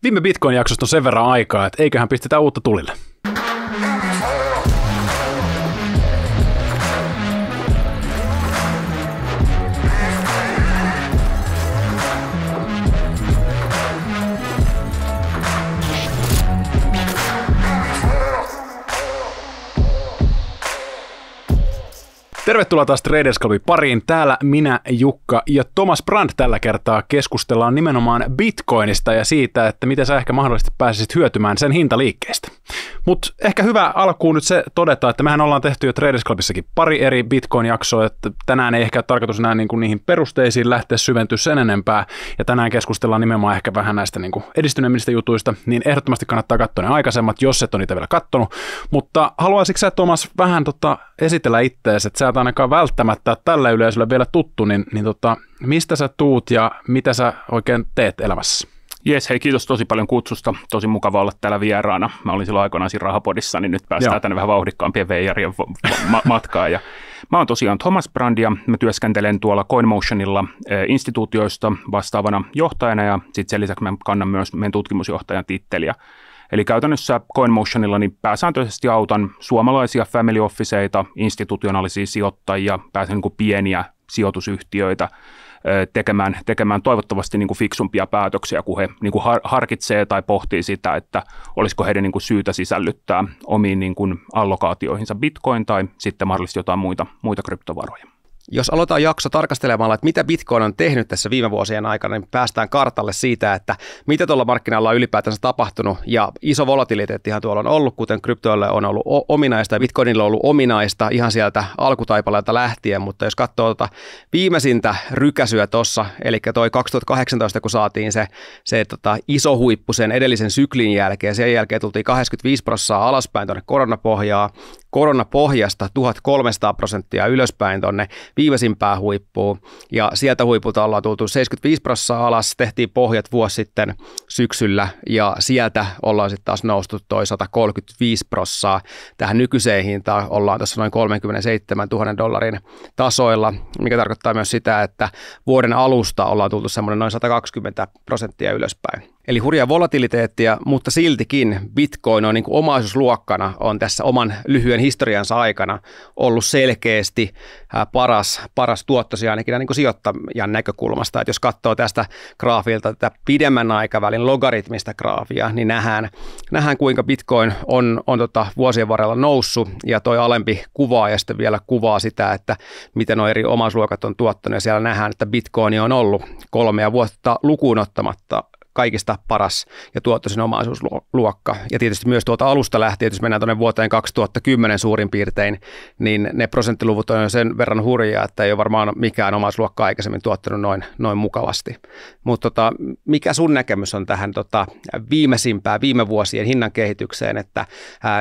Viime Bitcoin-jaksosta on sen verran aikaa, että eiköhän pistetä uutta tulille. Tervetuloa taas Traders Clubin pariin. Täällä minä, Jukka ja Thomas Brand tällä kertaa keskustellaan nimenomaan Bitcoinista ja siitä, että miten sä ehkä mahdollisesti pääsisit hyötymään sen hintaliikkeestä. Mutta ehkä hyvä alkuun nyt se todeta, että mehän ollaan tehty jo Traders Clubissakin pari eri Bitcoin-jaksoa, että tänään ei ehkä ole tarkoitus enää niihin perusteisiin lähteä syventyä sen enempää, ja tänään keskustellaan nimenomaan ehkä vähän näistä edistyneemmistä jutuista, niin ehdottomasti kannattaa katsoa ne aikaisemmat, jos et ole niitä vielä kattonut. Mutta haluaisitko sä, Thomas, vähän esitellä itseäsi, että sä et ainakaan välttämättä tällä yleisölle vielä tuttu, niin mistä sä tuut ja mitä sä oikein teet elämässä? Jes, hei, kiitos tosi paljon kutsusta. Tosi mukava olla täällä vieraana. Mä olin silloin aikoinaan siinä Rahapodissa, niin nyt päästään tänne vähän vauhdikkaampien veijarien matkaan. Ja mä oon tosiaan Thomas Brand ja mä työskentelen tuolla CoinMotionilla instituutioista vastaavana johtajana ja sitten sen lisäksi mä kannan myös meidän tutkimusjohtajan titteliä. Eli käytännössä CoinMotionilla niin pääsääntöisesti autan suomalaisia family officeita, institutionaalisia sijoittajia, pääsen pieniä sijoitusyhtiöitä tekemään toivottavasti fiksumpia päätöksiä, kun he harkitsee tai pohtii sitä, että olisiko heidän syytä sisällyttää omiin allokaatioihinsa Bitcoin tai sitten mahdollisesti jotain muita kryptovaroja. Jos aloitetaan jakso tarkastelemalla, että mitä Bitcoin on tehnyt tässä viime vuosien aikana, niin päästään kartalle siitä, että mitä tuolla markkinalla on ylipäätänsä tapahtunut. Ja iso volatiliteettihan tuolla on ollut, kuten kryptoille on ollut ominaista ja Bitcoinilla on ollut ominaista ihan sieltä alkutaipaleelta lähtien. Mutta jos katsoo viimeisintä rykäsyä tuossa, eli toi 2018, kun saatiin se iso huippu sen edellisen syklin jälkeen, sen jälkeen tultiin 85% alaspäin tuonne koronapohjasta 1300% ylöspäin tuonne viimeisimpään huippuun, ja sieltä huipulta ollaan tultu 75% alas, tehtiin pohjat vuosi sitten syksyllä, ja sieltä ollaan sitten taas noustu toi 135%. Tähän nykyiseen hintaan ollaan tässä noin $37,000 tasoilla, mikä tarkoittaa myös sitä, että vuoden alusta ollaan tultu semmoinen noin 120% ylöspäin. Eli hurjaa volatiliteettia, mutta siltikin Bitcoin on omaisuusluokkana on tässä oman lyhyen historiansa aikana ollut selkeästi paras tuottosi ainakin sijoittajan näkökulmasta. Että jos katsoo tästä graafilta tätä pidemmän aikavälin logaritmista graafia, niin nähdään kuinka Bitcoin on vuosien varrella noussut, ja toi alempi kuva ja sitten vielä kuvaa sitä, että miten nuo eri omaisuusluokat on tuottanut, ja siellä nähdään, että Bitcoin on ollut 3 vuotta lukuun ottamatta kaikista paras ja tuottoisin omaisuusluokka. Ja tietysti myös tuolta alusta lähtien, jos mennään tuonne vuoteen 2010 suurin piirtein, niin ne prosenttiluvut on jo sen verran hurjaa, että ei ole varmaan mikään omaisuusluokka aikaisemmin tuottanut noin mukavasti. Mutta mikä sun näkemys on tähän viime vuosien hinnan kehitykseen, että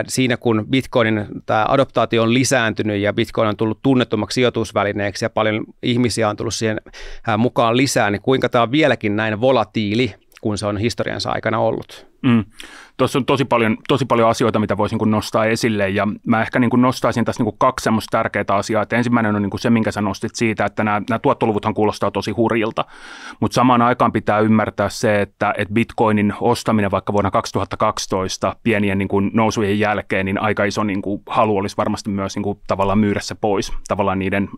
siinä kun Bitcoinin adoptaatio on lisääntynyt ja Bitcoin on tullut tunnetummaksi sijoitusvälineeksi ja paljon ihmisiä on tullut siihen mukaan lisää, niin kuinka tämä on vieläkin näin volatiili, kun se on historiansa aikana ollut? Tuossa on tosi paljon asioita, mitä voisin nostaa esille, ja mä ehkä nostaisin tässä 2 semmoista tärkeää asiaa. Että ensimmäinen on se, minkä sä nostit siitä, että nämä tuottoluvuthan kuulostaa tosi hurjilta, mutta samaan aikaan pitää ymmärtää se, että Bitcoinin ostaminen vaikka vuonna 2012 pienien nousujen jälkeen, niin aika iso halu olisi varmasti myös tavallaan myydä se pois tavallaan niiden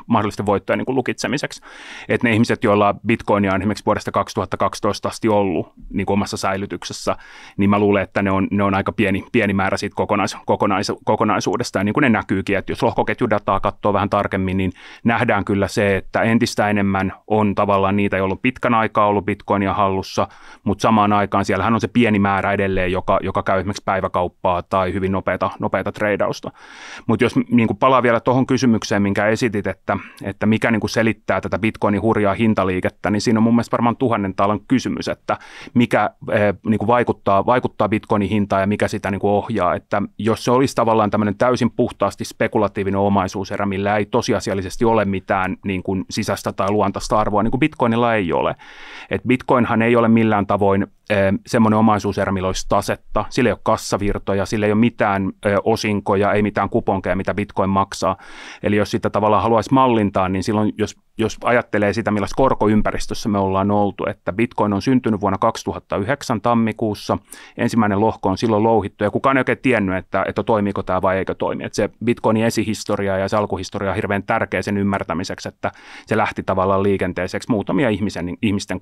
mahdollisten voittojen lukitsemiseksi. Että ne ihmiset, joilla Bitcoinia on esimerkiksi vuodesta 2012 asti ollut omassa säilytyksessä, niin mä luulen, että ne on aika pieni määrä siitä kokonaisuudesta. Ja niin kuin ne näkyykin, että jos lohkoketjudataa katsoo vähän tarkemmin, niin nähdään kyllä se, että entistä enemmän on tavallaan niitä, joilla on pitkän aikaa ollut Bitcoinia hallussa, mutta samaan aikaan siellähän on se pieni määrä edelleen, joka käy esimerkiksi päiväkauppaa tai hyvin nopeata treidausta. Mutta jos palaa vielä tuohon kysymykseen, minkä esitit, että mikä selittää tätä Bitcoinin hurjaa hintaliikettä, niin siinä on mun mielestä varmaan 1000 taalan kysymys, että mikä vaikuttaa Bitcoinin hintaan ja mikä sitä ohjaa, että jos se olisi tavallaan tämmöinen täysin puhtaasti spekulatiivinen omaisuuserä, millä ei tosiasiallisesti ole mitään sisäistä tai luontaista arvoa, niin kuin Bitcoinilla ei ole. Et Bitcoinhan ei ole millään tavoin semmoinen omaisuuserä, millä olisi tasetta, sillä ei ole kassavirtoja, sillä ei ole mitään osinkoja, ei mitään kuponkeja, mitä Bitcoin maksaa. Eli jos sitä tavallaan haluaisi mallintaa, niin silloin jos ajattelee sitä, millaisessa korkoympäristössä me ollaan oltu, että Bitcoin on syntynyt vuonna 2009 tammikuussa, ensimmäinen lohko on silloin louhittu, ja kukaan ei oikein tiennyt, että toimiiko tämä vai eikö toimi. Että se Bitcoinin esihistoria ja se alkuhistoria on hirveän tärkeä sen ymmärtämiseksi, että se lähti tavallaan liikenteiseksi muutamia ihmisten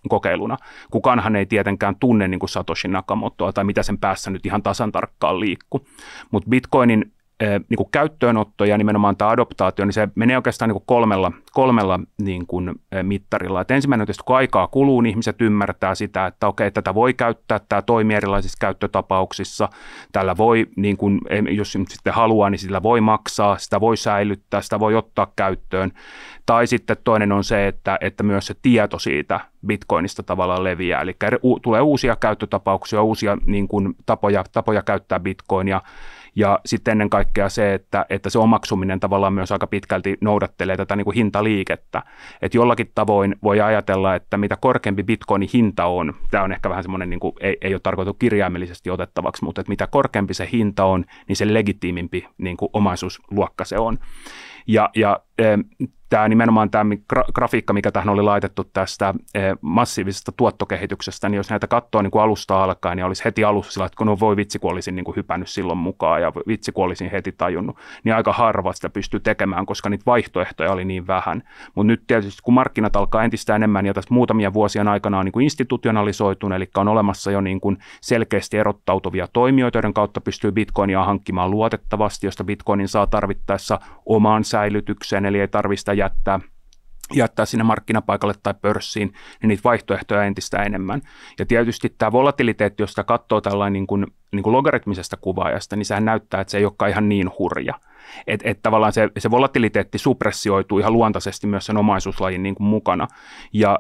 kokeiluna. Kukaanhan ei tietenkään tunne niin kuin Satoshi Nakamotoa tai mitä sen päässä nyt ihan tasan tarkkaan liikkuu, mutta Bitcoinin niin kuin käyttöönotto ja nimenomaan tämä adoptaatio, niin se menee oikeastaan niin kuin kolmella niin kuin mittarilla. Et ensimmäinen on tietysti, kun aikaa kuluu, niin ihmiset ymmärtää sitä, että okei, tätä voi käyttää, tämä toimii erilaisissa käyttötapauksissa, tällä voi, niin kuin, jos sitten haluaa, niin sillä voi maksaa, sitä voi säilyttää, sitä voi ottaa käyttöön. Tai sitten toinen on se, että myös se tieto siitä Bitcoinista tavallaan leviää, eli tulee uusia käyttötapauksia, uusia niin kuin tapoja käyttää Bitcoinia. Ja sitten ennen kaikkea se, että se omaksuminen tavallaan myös aika pitkälti noudattelee tätä niin kuin hintaliikettä. Että jollakin tavoin voi ajatella, että mitä korkeampi Bitcoinin hinta on, tämä on ehkä vähän semmoinen, niin kuin, ei ole tarkoitettu kirjaimellisesti otettavaksi, mutta että mitä korkeampi se hinta on, niin se legitiimimpi niin kuin omaisuusluokka se on. Ja tämä nimenomaan tämä grafiikka, mikä tähän oli laitettu tästä massiivisesta tuottokehityksestä, niin jos näitä katsoo niin kuin alusta alkaen, niin olisi heti alussa sillä, että kun voi vitsi, kun olisin niin kuin hypännyt silloin mukaan ja vitsi, kun olisin heti tajunnut, niin aika harva sitä pystyy tekemään, koska niitä vaihtoehtoja oli niin vähän. Mutta nyt tietysti, kun markkinat alkaa entistä enemmän ja tässä muutamia vuosien aikana on niin kuin institutionalisoitunut, eli on olemassa jo niin kuin selkeästi erottautuvia toimijoita, joiden kautta pystyy Bitcoinia hankkimaan luotettavasti, josta Bitcoinin saa tarvittaessa omaan säilytykseen, eli ei tarvitse jättää sinne markkinapaikalle tai pörssiin, niin niitä vaihtoehtoja entistä enemmän. Ja tietysti tämä volatiliteetti, jos sitä katsoo tällainen niin kuin logaritmisesta kuvaajasta, niin sehän näyttää, että se ei olekaan ihan niin hurja. Että tavallaan se volatiliteetti suppressioituu ihan luontaisesti myös sen omaisuuslajin niin kuin mukana. Ja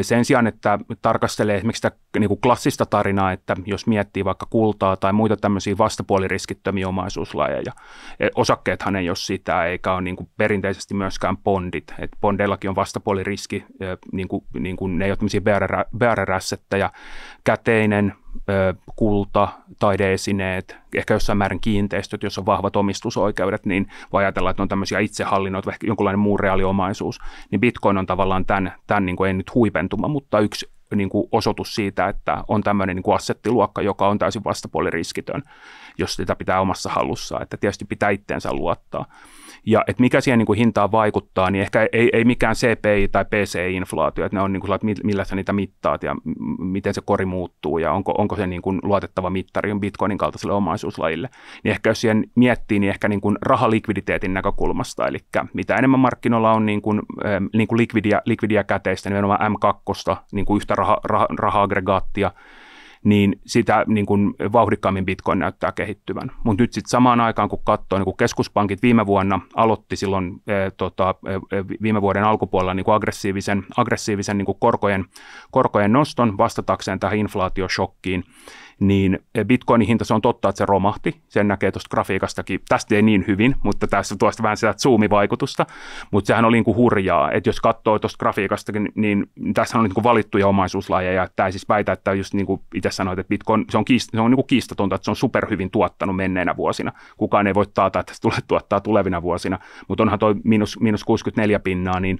sen sijaan, että tarkastelee esimerkiksi sitä niin kuin klassista tarinaa, että jos miettii vaikka kultaa tai muita tämmöisiä vastapuoliriskittömiä omaisuuslajeja, osakkeethan ei ole sitä, eikä ole niin kuin perinteisesti myöskään bondit. Et bondeillakin on vastapuoliriski, niin kuin ne ei ole tämmöisiä bearer-assetteja, käteinen, kulta, taideesineet, ehkä jossain määrin kiinteistöt, jos on vahvat omistusoikeudet, niin voi ajatella, että on tämmöisiä itsehallinnoita, ehkä jonkunlainen muu reaaliomaisuus, niin Bitcoin on tavallaan tämän niin kuin ei nyt huipentuma, mutta yksi niin kuin osoitus siitä, että on tämmöinen niin kuin assettiluokka, joka on täysin vastapuoliriskitön, jos sitä pitää omassa hallussaan, että tietysti pitää itteensä luottaa. Ja että mikä siihen niin kuin hintaan vaikuttaa, niin ehkä ei mikään CPI tai PCI-inflaatio, että ne on niin kuin, millä sä niitä mittaat ja miten se kori muuttuu ja onko se niin kuin luotettava mittari Bitcoinin kaltaiselle omaisuuslajille. Niin ehkä jos siihen miettii, niin ehkä niin kuin rahalikviditeetin näkökulmasta, eli mitä enemmän markkinoilla on niin kuin likvidiä käteistä, nimenomaan M2, niin kuin yhtä raha-aggregaattia, niin sitä niin kuin vauhdikkaammin Bitcoin näyttää kehittyvän. Mutta nyt sitten samaan aikaan, kun katsoo, niin kun keskuspankit viime vuonna aloitti silloin viime vuoden alkupuolella niin kuin aggressiivisen niin kuin korkojen noston vastatakseen tähän inflaatioshokkiin, niin Bitcoinin hinta, se on totta, että se romahti. Sen näkee tuosta grafiikastakin. Tästä ei niin hyvin, mutta tässä tuosta vähän sitä zoomivaikutusta. Mutta sehän oli niin kuin hurjaa. Että jos katsoo tuosta grafiikastakin, niin tässä on niin kuin valittuja omaisuuslajeja. Tämä siis väitä, että just niin kuin itse sanoit, että Bitcoin, se on niin kuin kiistatonta, että se on superhyvin tuottanut menneinä vuosina. Kukaan ei voi taata, että se tuottaa tulevina vuosina. Mutta onhan tuo miinus 64 pinnaa, niin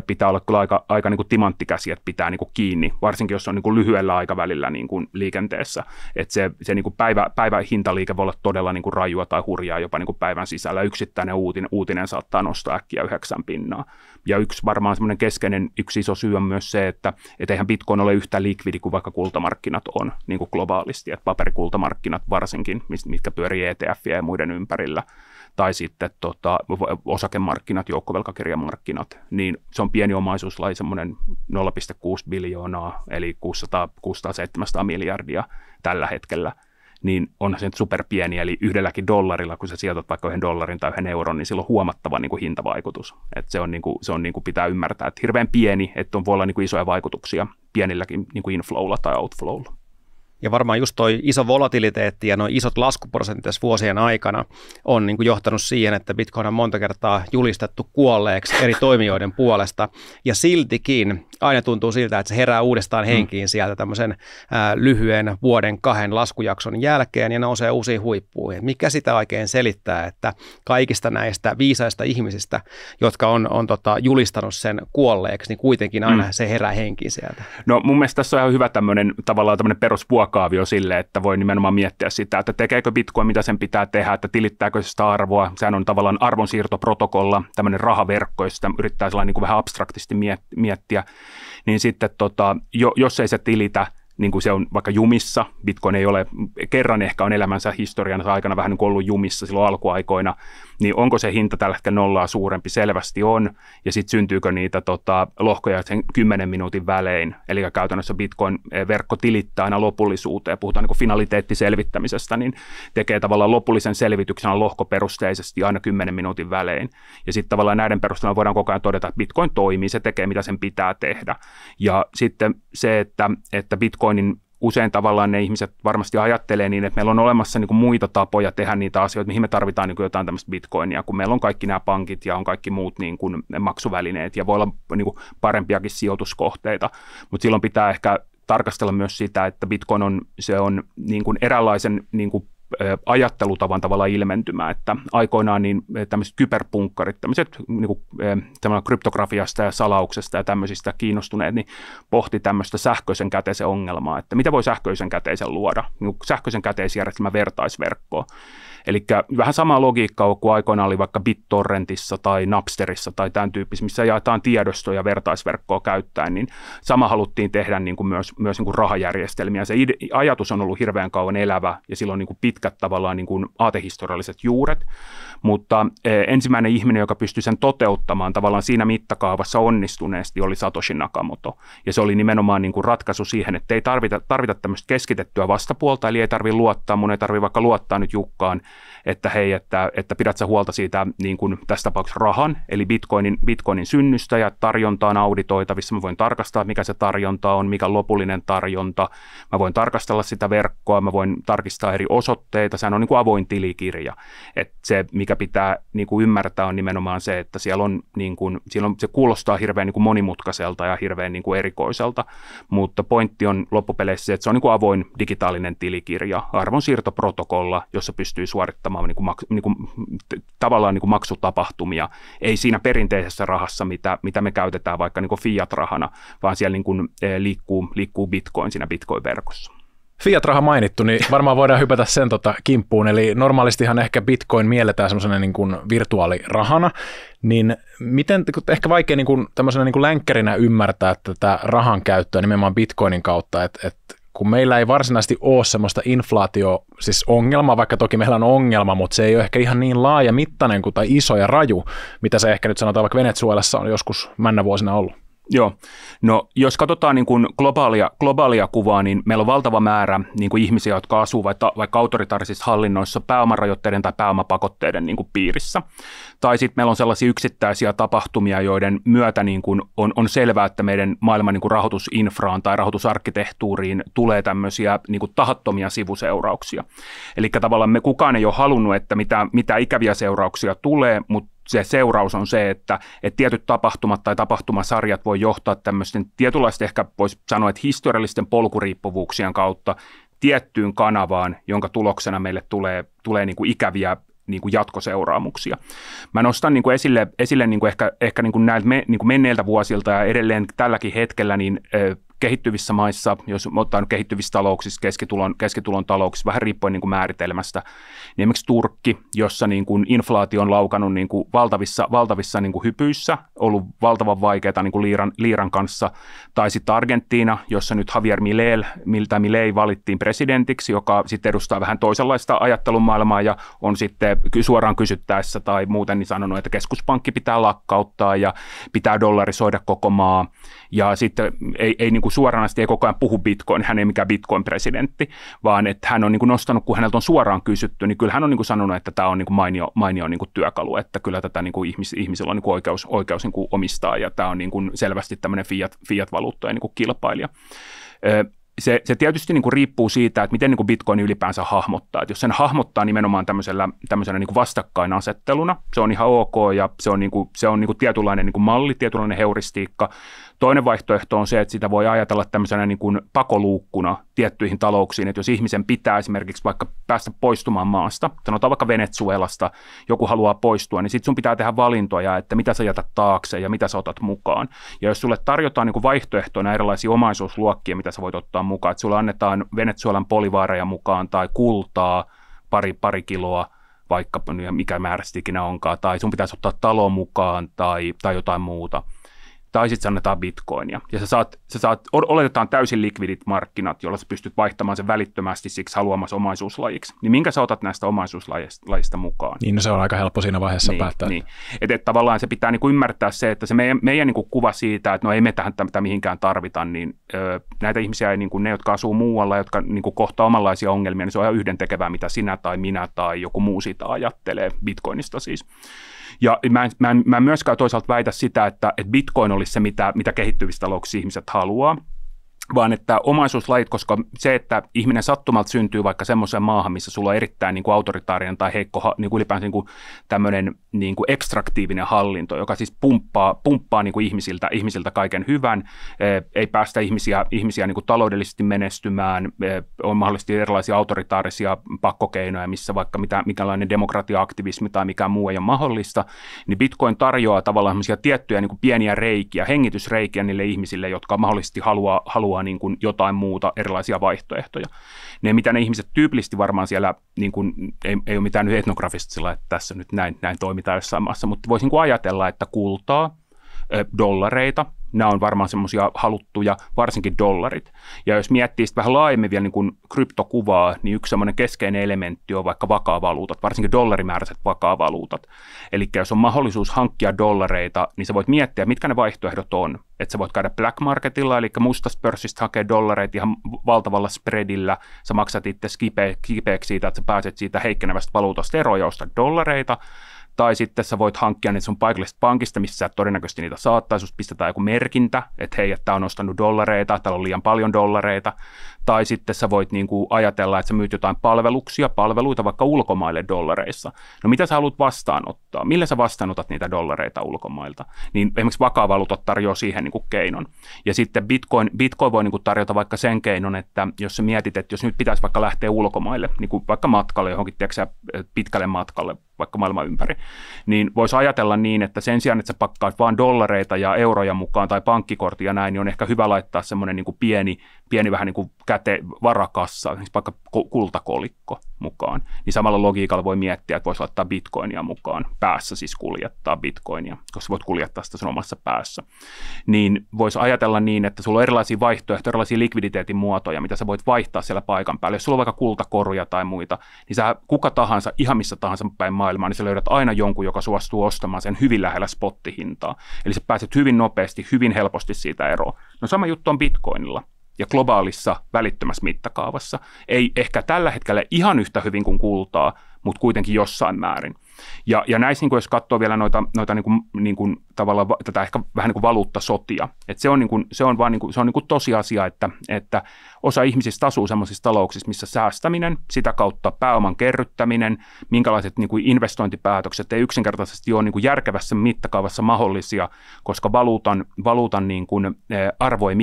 pitää olla kyllä aika niin kuin timanttikäsi, että pitää niin kuin kiinni. Varsinkin, jos on niin kuin lyhyellä aikavälillä niin kuin liikenteessä. Että se niin kuin päivän hintaliike voi olla todella niin kuin rajua tai hurjaa jopa niin kuin päivän sisällä. Yksittäinen uutinen saattaa nostaa äkkiä 9 pinnaa. Ja varmaan semmoinen keskeinen iso syy on myös se, että eihän Bitcoin ole yhtä likvidi kuin vaikka kultamarkkinat on niin kuin globaalisti. Että paperikultamarkkinat varsinkin, mitkä pyörii ETF ja muiden ympärillä, tai sitten osakemarkkinat, joukkovelkakirjamarkkinat, niin se on pieni omaisuuslaji, semmoinen 0,6 biljoonaa, eli 600-700 miljardia tällä hetkellä, niin onhan se nyt superpieni, eli yhdelläkin dollarilla, kun sä sijoitat vaikka $1 tai €1, niin sillä on huomattava niin kuin hintavaikutus. Että se on niin kuin pitää ymmärtää, että hirveän pieni, että voi olla niin kuin isoja vaikutuksia pienilläkin niin kuin inflowlla tai outflowlla. Ja varmaan just toi iso volatiliteetti ja nuo isot laskuprosentit tässä vuosien aikana on niin kuin johtanut siihen, että Bitcoin on monta kertaa julistettu kuolleeksi eri toimijoiden puolesta. Ja siltikin aina tuntuu siltä, että se herää uudestaan henkiin sieltä tämmöisen lyhyen vuoden 2 laskujakson jälkeen ja nousee uusiin huippuihin. Mikä sitä oikein selittää, että kaikista näistä viisaista ihmisistä, jotka on julistanut sen kuolleeksi, niin kuitenkin aina se herää henkiin sieltä? No mun mielestä tässä on ihan hyvä tämmöinen perusvuokaavio sille, että voi nimenomaan miettiä sitä, että tekeekö Bitcoin, mitä sen pitää tehdä, että tilittääkö se sitä arvoa. Sehän on tavallaan arvonsiirtoprotokolla, tämmöinen rahaverkko, jos sitä yrittää sellainen niin kuin vähän abstraktisti miettiä, niin sitten jos ei se tilitä, niin kuin se on vaikka jumissa, Bitcoin ei ole, kerran ehkä on elämänsä historiansa aikana vähän niin kuin ollut jumissa silloin alkuaikoina, niin onko se hinta tällä hetkellä nollaa suurempi? Selvästi on, ja sitten syntyykö niitä lohkoja sen 10 minuutin välein, eli käytännössä Bitcoin-verkko tilittää aina lopullisuuteen, puhutaan niin kuin finaliteettiselvittämisestä, niin tekee tavallaan lopullisen selvityksen lohkoperusteisesti aina 10 minuutin välein, ja sitten tavallaan näiden perusteella voidaan koko ajan todeta, että Bitcoin toimii, se tekee mitä sen pitää tehdä, ja sitten se, että Bitcoinin usein tavallaan ne ihmiset varmasti ajattelee niin, että meillä on olemassa niin kuin muita tapoja tehdä niitä asioita, mihin me tarvitaan niin kuin jotain tämmöistä Bitcoinia, kun meillä on kaikki nämä pankit ja on kaikki muut niin kuin maksuvälineet ja voi olla niin kuin parempiakin sijoituskohteita, mutta silloin pitää ehkä tarkastella myös sitä, että Bitcoin on niin kuin eräänlaisen niin kuin ajattelutavan tavalla ilmentymä, että aikoinaan niin tämmöiset kyberpunkkarit, tämmöiset niin kuin, kryptografiasta ja salauksesta ja tämmöisistä kiinnostuneet, niin pohti tämmöistä sähköisen käteisen ongelmaa, että mitä voi sähköisen käteisen luoda, niin kuin sähköisen käteisjärjestelmän vertaisverkkoa. Eli vähän sama logiikkaa kuin aikoinaan oli vaikka BitTorrentissa tai Napsterissa tai tämän tyyppisissä, missä jaetaan tiedostoja vertaisverkkoa käyttäen, niin sama haluttiin tehdä niin kuin myös niin kuin rahajärjestelmiä. Se ajatus on ollut hirveän kauan elävä ja sillä on niin kuin pitkät tavallaan niin kuin aatehistorialliset juuret, mutta ensimmäinen ihminen, joka pystyi sen toteuttamaan tavallaan siinä mittakaavassa onnistuneesti, oli Satoshi Nakamoto. Ja se oli nimenomaan niin kuin ratkaisu siihen, että ei tarvita tämmöistä keskitettyä vastapuolta, eli ei tarvitse luottaa, mun ei tarvitse vaikka luottaa nyt Jukkaan, että hei, että pidät sä huolta siitä niin kuin tässä tapauksessa rahan, eli Bitcoinin synnystä ja tarjonta on auditoitavissa. Mä voin tarkastaa, mikä se tarjonta on, mikä on lopullinen tarjonta. Mä voin tarkastella sitä verkkoa, mä voin tarkistaa eri osoitteita. Sehän on niin kuin avoin tilikirja. Et se, mikä pitää niin kuin ymmärtää, on nimenomaan se, että siellä on se kuulostaa hirveän niin kuin monimutkaiselta ja hirveän niin kuin erikoiselta, mutta pointti on loppupeleissä se, että se on niin kuin avoin digitaalinen tilikirja, arvonsiirtoprotokolla, jossa pystyy suorittamaan tavallaan niin kuin maksutapahtumia. Ei siinä perinteisessä rahassa, mitä me käytetään vaikka niin kuin fiat-rahana, vaan siellä niin kuin liikkuu Bitcoin siinä Bitcoin-verkossa. Fiat-raha mainittu, niin varmaan voidaan hypätä sen kimppuun, eli normaalistihan ehkä Bitcoin mielletään semmoisena niin kuin virtuaalirahana, niin miten ehkä vaikea niin kuin tämmöisenä niin kuin länkkärinä ymmärtää tätä rahan käyttöä nimenomaan Bitcoinin kautta, että kun meillä ei varsinaisesti ole semmoista siis ongelmaa, vaikka toki meillä on ongelma, mutta se ei ole ehkä ihan niin laaja mittainen kuin tai iso ja raju, mitä se ehkä nyt sanotaan vaikka Venezuelassa on joskus männävuosina ollut. Joo, no jos katsotaan niin kuin globaalia kuvaa, niin meillä on valtava määrä niin kuin ihmisiä, jotka asuu vaikka autoritaarisissa hallinnoissa pääomarajoitteiden tai pääomapakotteiden niin kuin piirissä. Tai sitten meillä on sellaisia yksittäisiä tapahtumia, joiden myötä niin kuin on selvää, että meidän maailman niin kuin rahoitusinfraan tai rahoitusarkkitehtuuriin tulee tämmöisiä niin kuin tahattomia sivuseurauksia. Eli tavallaan kukaan ei ole halunnut, että mitä ikäviä seurauksia tulee, mutta se seuraus on se, että tietyt tapahtumat tai tapahtumasarjat voi johtaa tämmöisten tietynlaisten, ehkä voisi sanoa, että historiallisten polkuriippuvuuksien kautta tiettyyn kanavaan, jonka tuloksena meille tulee niin kuin ikäviä niin kuin jatkoseuraamuksia. Mä nostan niin kuin esille niin kuin ehkä niin kuin näiltä niin kuin menneiltä vuosilta ja edelleen tälläkin hetkellä niin kehittyvissä maissa, jos ottaa nyt kehittyvissä talouksissa, keskitulon talouksissa, vähän riippuen niin kuin määritelmästä, niin esimerkiksi Turkki, jossa niin kuin inflaatio on laukannut niin kuin valtavissa niin kuin hypyissä, ollut valtavan vaikeaa niin kuin liiran kanssa, tai sitten Argentiina, jossa nyt Javier Milei valittiin presidentiksi, joka sitten edustaa vähän toisenlaista ajattelun maailmaa ja on sitten suoraan kysyttäessä tai muuten niin sanonut, että keskuspankki pitää lakkauttaa ja pitää dollarisoida koko maa, ja sitten ei niin kuin suoranaisesti ei koko ajan puhu Bitcoin, hän ei mikään Bitcoin-presidentti, vaan että hän on niin kuin nostanut, kun häneltä on suoraan kysytty, niin kyllä hän on niin kuin sanonut, että tämä on niin kuin mainio niin kuin työkalu, että kyllä tätä niin kuin ihmisillä on niin kuin oikeus niin kuin omistaa, ja tämä on niin kuin selvästi tämmöinen fiat-valuuttojen niin kuin kilpailija. se tietysti niin kuin riippuu siitä, että miten niin kuin Bitcoin ylipäänsä hahmottaa. Että jos sen hahmottaa nimenomaan tämmöisenä niin kuin vastakkainasetteluna, se on ihan ok ja se on, niin kuin tietynlainen niin kuin malli, tietynlainen heuristiikka. Toinen vaihtoehto on se, että sitä voi ajatella tämmöisenä niin kuin pakoluukkuna tiettyihin talouksiin, että jos ihmisen pitää esimerkiksi vaikka päästä poistumaan maasta, sanotaan vaikka Venezuelasta, joku haluaa poistua, niin sitten sun pitää tehdä valintoja, että mitä sä jätät taakse ja mitä sä otat mukaan. Ja jos sulle tarjotaan niin kuin vaihtoehtoina erilaisia omaisuusluokkia, mitä sä voit ottaa mukaan, että sulle annetaan Venezuelan bolivaareja mukaan tai kultaa pari kiloa, vaikka mikä määrä ikinä onkaan, tai sun pitäisi ottaa talo mukaan tai jotain muuta. Tai sitten annetaan bitcoinia. Ja sä saat, oletetaan täysin likvidit markkinat, jolla sä pystyt vaihtamaan sen välittömästi siksi haluamassa omaisuuslajiksi. Niin minkä sä otat näistä omaisuuslajista mukaan? Niin, no se on aika helppo siinä vaiheessa päättää. Niin. Että tavallaan se pitää niinku ymmärtää se, että se meidän niinku kuva siitä, että no ei me tätä mihinkään tarvita, niin näitä ihmisiä ei, niinku, ne, jotka asuu muualla, jotka niinku kohtaa omanlaisia ongelmia, niin se on ihan yhdentekevää, mitä sinä tai minä tai joku muu siitä ajattelee bitcoinista siis. Ja mä en myöskään toisaalta väitä sitä, että Bitcoin olisi se, mitä kehittyvissä talouksissa ihmiset haluaa, vaan että omaisuuslajit, koska se, että ihminen sattumalta syntyy vaikka semmoiseen maahan, missä sulla on erittäin niin kuin autoritaarinen tai heikko, niin kuin ylipäänsä niin kuin tämmöinen niin kuin ekstraktiivinen hallinto, joka siis pumppaa niin kuin ihmisiltä kaiken hyvän, ei päästä ihmisiä niin kuin taloudellisesti menestymään, on mahdollisesti erilaisia autoritaarisia pakkokeinoja, missä vaikka mikälainen demokratia-aktivismi tai mikään muu ei ole mahdollista, niin Bitcoin tarjoaa tavallaan semmoisia tiettyjä niin kuin pieniä reikiä, hengitysreikiä niille ihmisille, jotka mahdollisesti haluaa niin kuin jotain muuta, erilaisia vaihtoehtoja. Ne, mitä ne ihmiset tyypillisesti varmaan siellä, niin kuin, ei ole mitään nyt etnografista sillä, että tässä nyt näin toimitaan jossain maassa, mutta voisi niin kuin ajatella, että kultaa, dollareita, nämä on varmaan semmoisia haluttuja, varsinkin dollarit. Ja jos miettii sitten vähän laajemmin vielä niin kuin kryptokuvaa, niin yksi semmoinen keskeinen elementti on vaikka vakaavaluutat, varsinkin dollarimääräiset vakaavaluutat. Eli jos on mahdollisuus hankkia dollareita, niin sä voit miettiä, mitkä ne vaihtoehdot on. Että sä voit käydä black marketilla, eli mustasta pörssistä hakea dollareita ihan valtavalla spreadillä. Sä maksat itse kipeäksi siitä, että sä pääset siitä heikkenevästä valuutasta eroon ja ostat dollareita. Tai sitten sä voit hankkia niitä sun paikallisesta pankista, missä sä todennäköisesti niitä saattaa, susta pistetään joku merkintä, että hei, että tää on ostanut dollareita, täällä on liian paljon dollareita. Tai sitten sä voit niinku ajatella, että sä myyt jotain palveluita vaikka ulkomaille dollareissa. No mitä sä haluat vastaanottaa? Millä sä vastaanotat niitä dollareita ulkomailta? Niin esimerkiksi vakaavaluutot tarjoaa siihen niinku keinon. Ja sitten Bitcoin voi niinku tarjota vaikka sen keinon, että jos sä mietit, että jos nyt pitäisi vaikka lähteä ulkomaille, niinku vaikka matkalle johonkin, tiedätkö, pitkälle matkalle, vaikka maailman ympäri, niin voisi ajatella niin, että sen sijaan, että sä pakkaat vaan dollareita ja euroja mukaan tai pankkikorttia näin, niin on ehkä hyvä laittaa semmoinen niin kuin pieni vähän niin kuin varakassa, esimerkiksi vaikka kultakolikko mukaan. Niin samalla logiikalla voi miettiä, että voisi laittaa bitcoinia mukaan, päässä siis kuljettaa bitcoinia, koska voit kuljettaa sitä sun omassa päässä. Niin voisi ajatella niin, että sulla on erilaisia vaihtoehtoja, erilaisia likviditeetin muotoja, mitä sä voit vaihtaa siellä paikan päällä. Jos sulla on vaikka kultakoruja tai muita, niin sä kuka tahansa, ihan missä tahansa päin maailmaa, niin sä löydät aina jonkun, joka suostuu ostamaan sen hyvin lähellä spottihintaa. Eli sä pääset hyvin nopeasti, hyvin helposti siitä eroon. No sama juttu on bitcoinilla ja globaalissa välittömässä mittakaavassa. Ei ehkä tällä hetkellä ihan yhtä hyvin kuin kultaa, mutta kuitenkin jossain määrin. Ja näissä, niin kuin jos katsoo vielä noita niin kuin tavallaan tätä ehkä vähän niin kuin valuuttasotia, että se on tosiasia, että osa ihmisistä asuu sellaisissa talouksissa, missä säästäminen, sitä kautta pääoman kerryttäminen, minkälaiset niin kuin investointipäätökset ei yksinkertaisesti ole niin kuin järkevässä mittakaavassa mahdollisia, koska valuutan niin kuin arvo ei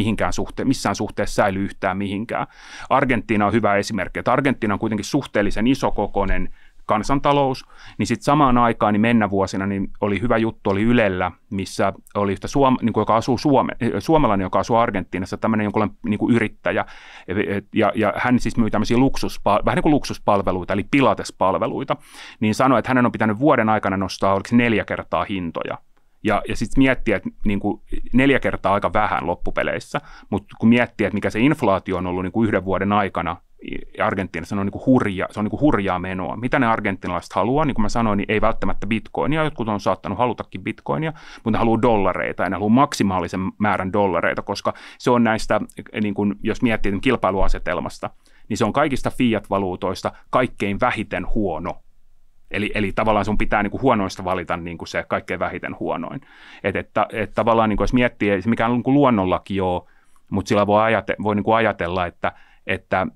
missään suhteessa säily yhtään mihinkään. Argentiina on hyvä esimerkki, että Argentiina on kuitenkin suhteellisen isokokoinen kansantalous, niin sitten samaan aikaan niin mennä vuosina niin oli hyvä juttu, oli Ylellä, missä oli yhtä joka asuu suomalainen, joka asuu Argentiinassa, tämmöinen jonkunlainen niin kuin yrittäjä, ja hän siis myy tämmöisiä vähän niin kuin luksuspalveluita, eli pilatespalveluita, niin sanoi, että hänen on pitänyt vuoden aikana nostaa, oliko 4 kertaa hintoja. Ja sitten miettiä, että niin kuin 4 kertaa aika vähän loppupeleissä, mutta kun miettii, että mikä se inflaatio on ollut niin kuin 1 vuoden aikana, Argentiinassa on niin kuin hurjaa menoa. Mitä ne argentinalaiset haluaa? Niin kuin mä sanoin, niin ei välttämättä bitcoinia. Jotkut on saattanut halutakin bitcoinia, mutta ne haluaa dollareita ja ne haluaa maksimaalisen määrän dollareita, koska se on näistä, niin kuin, jos miettii kilpailuasetelmasta, niin se on kaikista fiat-valuutoista kaikkein vähiten huono. Eli tavallaan sun pitää niin kuin huonoista valita niin kuin se kaikkein vähiten huonoin. Että tavallaan niin kuin jos miettii, mikä on niin kuin luonnollakin ole, mutta sillä voi niin kuin ajatella, että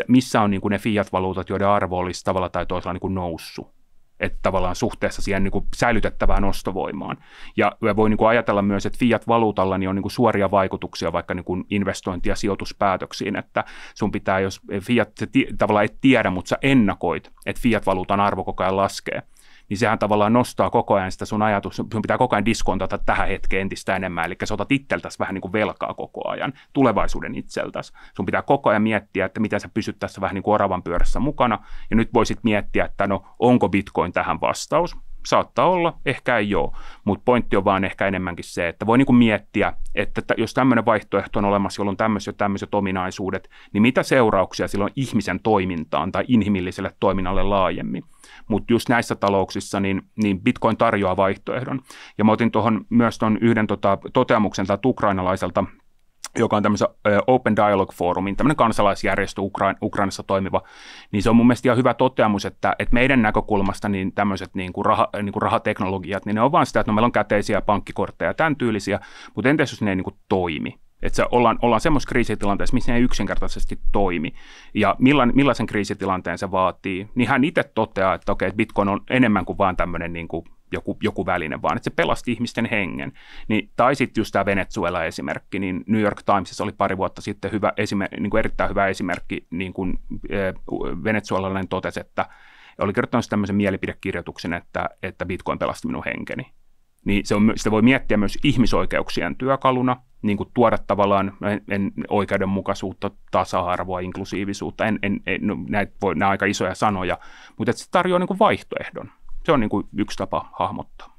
missä on niin kuin ne fiat-valuutat, joiden arvo olisi tavalla tai toisella niin kuin noussut. Että tavallaan suhteessa siihen niin kuin säilytettävään ostovoimaan. Ja voi niin kuin ajatella myös, että fiat-valuutalla niin on niin kuin suoria vaikutuksia vaikka niin kuin investointi- ja sijoituspäätöksiin, että sun pitää, jos fiat tavallaan et tiedä, mutta sä ennakoit, että fiat-valuutan arvo koko ajan laskee, niin sehän tavallaan nostaa koko ajan sitä sun ajatus, sun pitää koko ajan diskontata tähän hetkeen entistä enemmän, eli sä otat itseltäsi vähän niin kuin velkaa koko ajan, tulevaisuuden itseltäsi. Sun pitää koko ajan miettiä, että miten sä pysyt tässä vähän niin kuin oravan pyörässä mukana, ja nyt voisit miettiä, että no onko Bitcoin tähän vastaus? Saattaa olla, ehkä ei ole, mutta pointti on vaan ehkä enemmänkin se, että voi niin kuin miettiä, että jos tämmöinen vaihtoehto on olemassa, jolloin tämmöiset ominaisuudet, niin mitä seurauksia sillä on ihmisen toimintaan tai inhimilliselle toiminnalle laajemmin. Mutta just näissä talouksissa niin Bitcoin tarjoaa vaihtoehdon. Ja mä otin myös tuon yhden toteamuksen tältä ukrainalaiselta, joka on tämmöisen Open Dialogue-foorumin, tämmöinen kansalaisjärjestö Ukrainassa toimiva, niin se on mun mielestä ihan hyvä toteamus, että meidän näkökulmasta niin tämmöiset niin kuin rahateknologiat, niin ne on vaan sitä, että no meillä on käteisiä pankkikortteja ja tämän tyylisiä, mutta entäs jos ne ei niin kuin toimi? Että ollaan semmoisessa kriisitilanteessa, missä ne ei yksinkertaisesti toimi. Ja millaisen kriisitilanteen se vaatii, niin hän itse toteaa, että okei, Bitcoin on enemmän kuin vaan tämmöinen niin kuin joku väline, vaan että se pelasti ihmisten hengen. Tai sitten just tämä Venezuela-esimerkki, niin New York Timesissa oli pari vuotta sitten niin kuin erittäin hyvä esimerkki, niin kuin venezuelalainen totesi, että oli kirjoittanut tämmöisen mielipidekirjoituksen, että Bitcoin pelasti minun henkeni. Niin sitä voi miettiä myös ihmisoikeuksien työkaluna, niin kuin tuoda tavallaan oikeudenmukaisuutta, tasa-arvoa, inklusiivisuutta. Nämä on aika isoja sanoja, mutta se tarjoaa niin kuin vaihtoehdon. Se on niin kuin yksi tapa hahmottaa.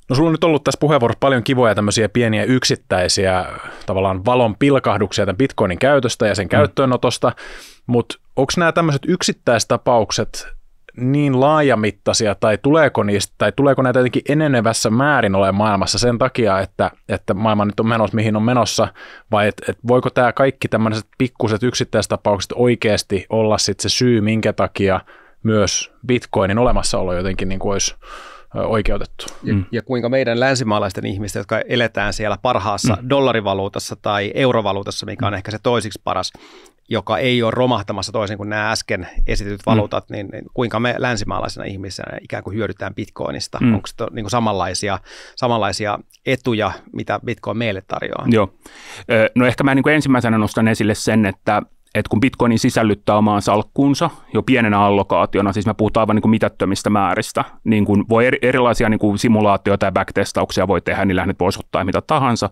No sulla on nyt ollut tässä puheenvuorossa paljon kivoja tämmöisiä pieniä yksittäisiä tavallaan valon pilkahduksia tämän Bitcoinin käytöstä ja sen käyttöönotosta, mutta onko nämä tämmöiset yksittäistapaukset niin laajamittaisia tai tuleeko näitä jotenkin enenevässä määrin ole maailmassa sen takia, että maailma nyt on menossa mihin on menossa, vai että voiko tämä kaikki tämmöiset pikkuset yksittäistapaukset oikeasti olla sitten se syy, minkä takia myös Bitcoinin olemassaolo jotenkin niin kuin olisi oikeutettu. Ja kuinka meidän länsimaalaisten ihmisten, jotka eletään siellä parhaassa dollarivaluutassa tai eurovaluutassa, mikä on ehkä se toisiksi paras, joka ei ole romahtamassa toisin kuin nämä äsken esitetyt valuutat, niin kuinka me länsimaalaisena ihmisenä ikään kuin hyödytään Bitcoinista? Onko se niin kuin samanlaisia etuja, mitä Bitcoin meille tarjoaa? Joo. No ehkä mä niin kuin ensimmäisenä nostan esille sen, että kun Bitcoinin sisällyttää omaan salkkuunsa jo pienenä allokaationa, siis me puhutaan aivan niin kuin mitättömistä määristä, niin kuin voi erilaisia niin kuin simulaatioita ja backtestauksia voi tehdä, niillä nyt voisi ottaa mitä tahansa,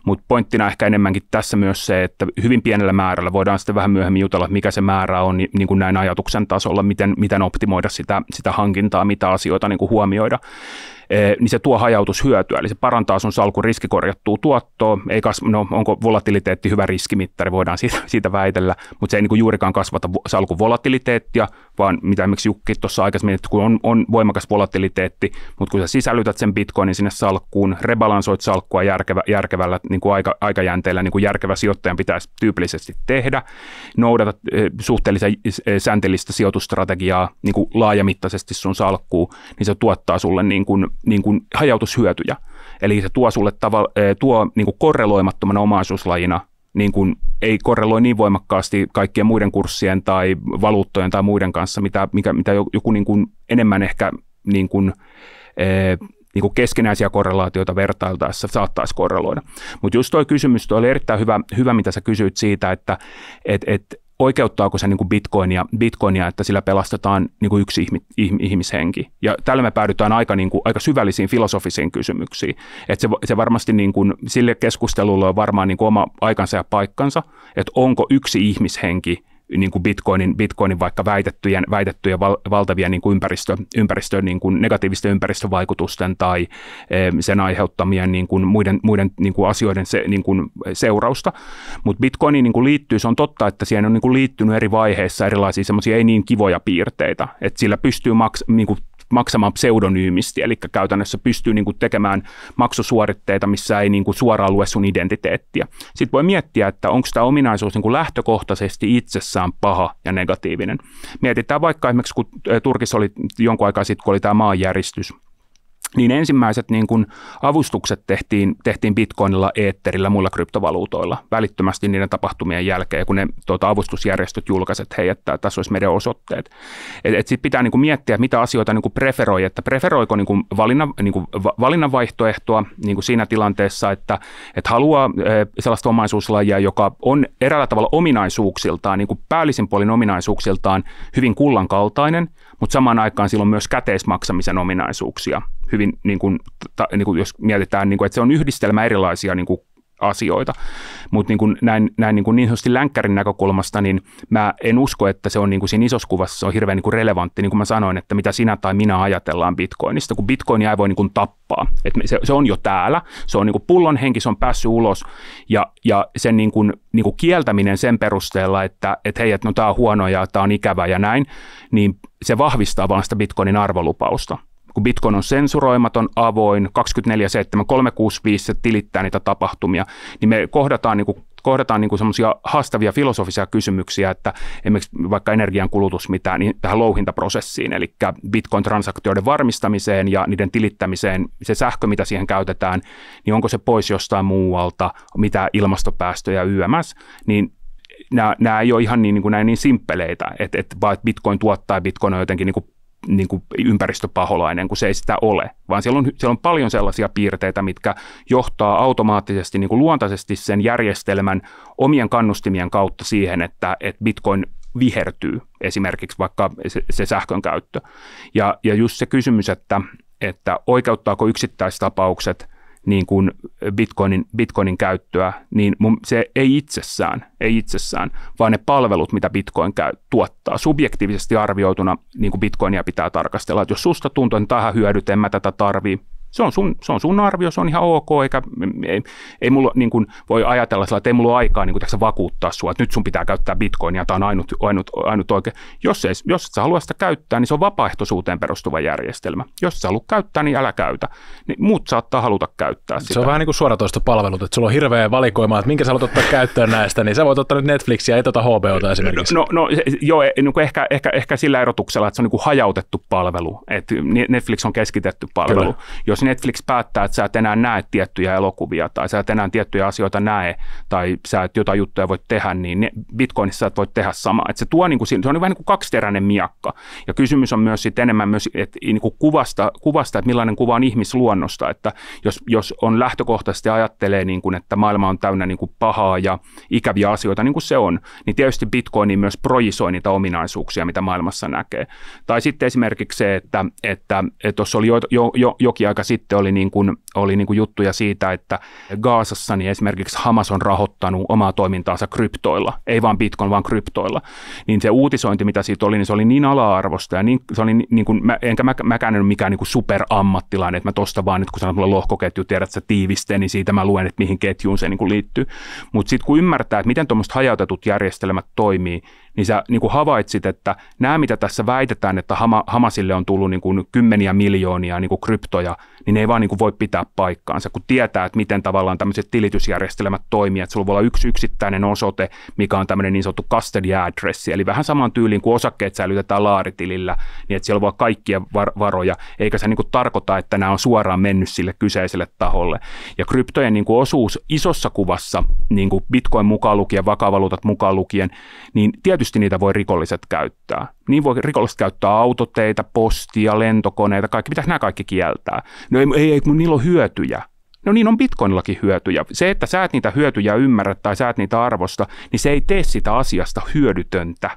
mutta pointtina ehkä enemmänkin tässä myös se, että hyvin pienellä määrällä voidaan sitten vähän myöhemmin jutella, mikä se määrä on niin kuin näin ajatuksen tasolla, miten optimoida sitä hankintaa, mitä asioita niin kuin huomioida. Niin se tuo hajautushyötyä, eli se parantaa sun salkun riskikorjattua tuottoa, onko volatiliteetti hyvä riskimittari, voidaan siitä väitellä, mutta se ei niin kuin juurikaan kasvata salkun volatiliteettia, vaan mitä esimerkiksi Jukki tuossa aikaisemmin, että kun on voimakas volatiliteetti, mutta kun sä sisällytät sen Bitcoinin sinne salkkuun, rebalansoit salkkua järkevällä niin kuin aikajänteellä, niin kuin järkevä sijoittajan pitäisi tyypillisesti tehdä, noudatat suhteellisen säntillistä sijoitusstrategiaa niin kuin laajamittaisesti sun salkkuun, niin se tuottaa sulle niin kuin hajautushyötyjä. Eli se tuo sulle niin kuin korreloimattomana omaisuuslajina, niin kuin ei korreloi niin voimakkaasti kaikkien muiden kurssien tai valuuttojen tai muiden kanssa, mitä joku niin kuin enemmän ehkä niin kuin keskinäisiä korrelaatioita vertailtaessa saattaisi korreloida. Mutta just tuo kysymys, oli erittäin hyvä, mitä sä kysyit siitä, että oikeuttaako se niin kuin Bitcoinia, että sillä pelastetaan niin kuin yksi ihmishenki. Ja tällä me päädytään aika syvällisiin filosofisiin kysymyksiin. Että se varmasti niin kuin, sille keskustelulle on varmaan niin kuin oma aikansa ja paikkansa, että onko yksi ihmishenki niin kuin Bitcoinin vaikka väitettyjen valtavien niin kuin niin kuin negatiivisten ympäristövaikutusten tai sen aiheuttamien niin kuin muiden niin kuin asioiden niin kuin seurausta. Mutta Bitcoiniin niin kuin liittyy, se on totta, että siihen on niin kuin liittynyt eri vaiheissa erilaisia semmoisia ei niin kivoja piirteitä, että sillä pystyy maksamaan pseudonyymisti, eli käytännössä pystyy niin kuin tekemään maksusuoritteita, missä ei niin kuin suoraan lue sun identiteettiä. Sitten voi miettiä, että onko tämä ominaisuus niin kuin lähtökohtaisesti itsessään paha ja negatiivinen. Mietitään vaikka esimerkiksi, kun Turkissa oli jonkun aikaa sitten, kun oli tämä maanjäristys, niin ensimmäiset niin kuin avustukset tehtiin Bitcoinilla, Eetherillä, muilla kryptovaluutoilla välittömästi niiden tapahtumien jälkeen, kun ne avustusjärjestöt julkaisivat, että hei, että tässä olisi meidän osoitteet. Sitten pitää niin kuin miettiä, mitä asioita niin kuin preferoi, että preferoiko niin kuin valinnan vaihtoehtoa niin kuin siinä tilanteessa, että haluaa sellaista omaisuuslajia, joka on eräällä tavalla ominaisuuksiltaan, niin kuin päällisin puolin ominaisuuksiltaan hyvin kullankaltainen, mutta samaan aikaan sillä on myös käteismaksamisen ominaisuuksia. Hyvin, niin kuin, jos mietitään, niin kuin, että se on yhdistelmä erilaisia niin kuin asioita, mutta näin niin sanotusti länkkärin näkökulmasta, niin mä en usko, että se on niin kuin siinä isossa kuvassa se on hirveän niin kuin relevantti, niin kuin mä sanoin, että mitä sinä tai minä ajatellaan Bitcoinista, kun Bitcoinia ei voi niin kuin tappaa, että se on jo täällä, se on niin kuin pullon henki, se on päässyt ulos, ja sen niin kuin kieltäminen sen perusteella, että hei, että no tämä on huono ja tämä on ikävä ja näin, niin se vahvistaa vaan sitä Bitcoinin arvolupausta. Kun Bitcoin on sensuroimaton, avoin, 24/7, 365 se tilittää niitä tapahtumia, niin me kohdataan niin semmoisia haastavia filosofisia kysymyksiä, että esimerkiksi vaikka energiankulutus niin tähän louhintaprosessiin, eli Bitcoin-transaktioiden varmistamiseen ja niiden tilittämiseen, se sähkö, mitä siihen käytetään, niin onko se pois jostain muualta, mitä ilmastopäästöjä YMS, niin nämä ei ole ihan niin simppeleitä, että vaan Bitcoin tuottaa ja Bitcoin on jotenkin niin kuin ympäristöpaholainen, kun se ei sitä ole, vaan siellä on paljon sellaisia piirteitä, mitkä johtaa automaattisesti niin kuin luontaisesti sen järjestelmän omien kannustimien kautta siihen, että Bitcoin vihertyy, esimerkiksi vaikka se sähkön käyttö. Ja just se kysymys, että oikeuttaako yksittäistapaukset niin kuin Bitcoinin käyttöä, niin se ei itsessään, vaan ne palvelut, mitä Bitcoin tuottaa. Subjektiivisesti arvioituna niin kuin Bitcoinia pitää tarkastella, että jos susta tuntuu, että tähän hyödyt, en mä tätä tarvii, se on sun arvio, se on ihan ok, eikä ei mulla niin kuin voi ajatella sillä, että ei mulla ole aikaa niin kuin vakuuttaa sua, että nyt sun pitää käyttää Bitcoinia, tämä on ainut oikein. Jos et sä halua sitä käyttää, niin se on vapaaehtoisuuteen perustuva järjestelmä. Jos sä haluat käyttää, niin älä käytä. Niin muut saattaa haluta käyttää sitä. Se on vähän niin kuin suoratoistopalvelut, että sulla on hirveä valikoima, että minkä sä haluat ottaa käyttöön näistä, niin sä voit ottaa nyt Netflixiä, ei HBOta esimerkiksi. Ehkä sillä erotuksella, että se on niin kuin hajautettu palvelu, että Netflix on keskitetty palvelu. Kyllä. Jos Netflix päättää, että sä et enää näe tiettyjä elokuvia tai sä et enää tiettyjä asioita näe tai sä et jotain juttuja voit tehdä, niin Bitcoinissa sä et voi tehdä samaa. Että se tuo niin kuin, se on vähän niin kuin kaksiteräinen miakka. Ja kysymys on myös sitten enemmän myös että niin kuin kuvasta, että millainen kuva on ihmisluonnosta. Että jos on lähtökohtaisesti ajattelee, niin kuin, että maailma on täynnä niin kuin pahaa ja ikäviä asioita, niin kuin se on, niin tietysti Bitcoin myös projisoi niitä ominaisuuksia, mitä maailmassa näkee. Tai sitten esimerkiksi se, että tuossa oli jokin aika sitten oli niin kuin juttuja siitä, että Gazassa niin esimerkiksi Hamas on rahoittanut omaa toimintaansa kryptoilla, ei vaan Bitcoin, vaan kryptoilla. Niin se uutisointi, mitä siitä oli, niin se oli niin ala-arvosta ja se oli niin kuin, enkä mäkään ole mikään niin kuin superammattilainen, että mä tosta vaan nyt kun sanot mulle lohkoketju, tiedät sä tiiviste, niin siitä mä luen, että mihin ketjuun se niin kuin liittyy. Mutta sitten kun ymmärtää, että miten tuommoiset hajautetut järjestelmät toimii, niin sä niin kuin havaitsit, että nämä, mitä tässä väitetään, että Hamasille on tullut niin kuin kymmeniä miljoonia niin kuin kryptoja, niin ne ei vaan niin kuin voi pitää paikkaansa, kun tietää, että miten tavallaan tämmöiset tilitysjärjestelmät toimii, että sulla voi olla yksi yksittäinen osoite, mikä on tämmöinen niin sanottu custody address, eli vähän samaan tyyliin kuin osakkeet säilytetään laaritilillä, niin että siellä voi olla kaikkia varoja, eikä se niin kuin tarkoita, että nämä on suoraan mennyt sille kyseiselle taholle. Ja kryptojen niin kuin osuus isossa kuvassa, niin kuin Bitcoin mukaan lukien, vakavaluutat mukaan lukien, niin tietysti niitä voi rikolliset käyttää. Niin voi rikolliset käyttää autoteitä, postia, lentokoneita, kaikki. Pitäisi nämä kaikki kieltää? No ei, kun niillä on hyötyjä. No niin on Bitcoinillakin hyötyjä. Se, että sä et niitä hyötyjä ymmärrä tai sä et niitä arvosta, niin se ei tee sitä asiasta hyödytöntä.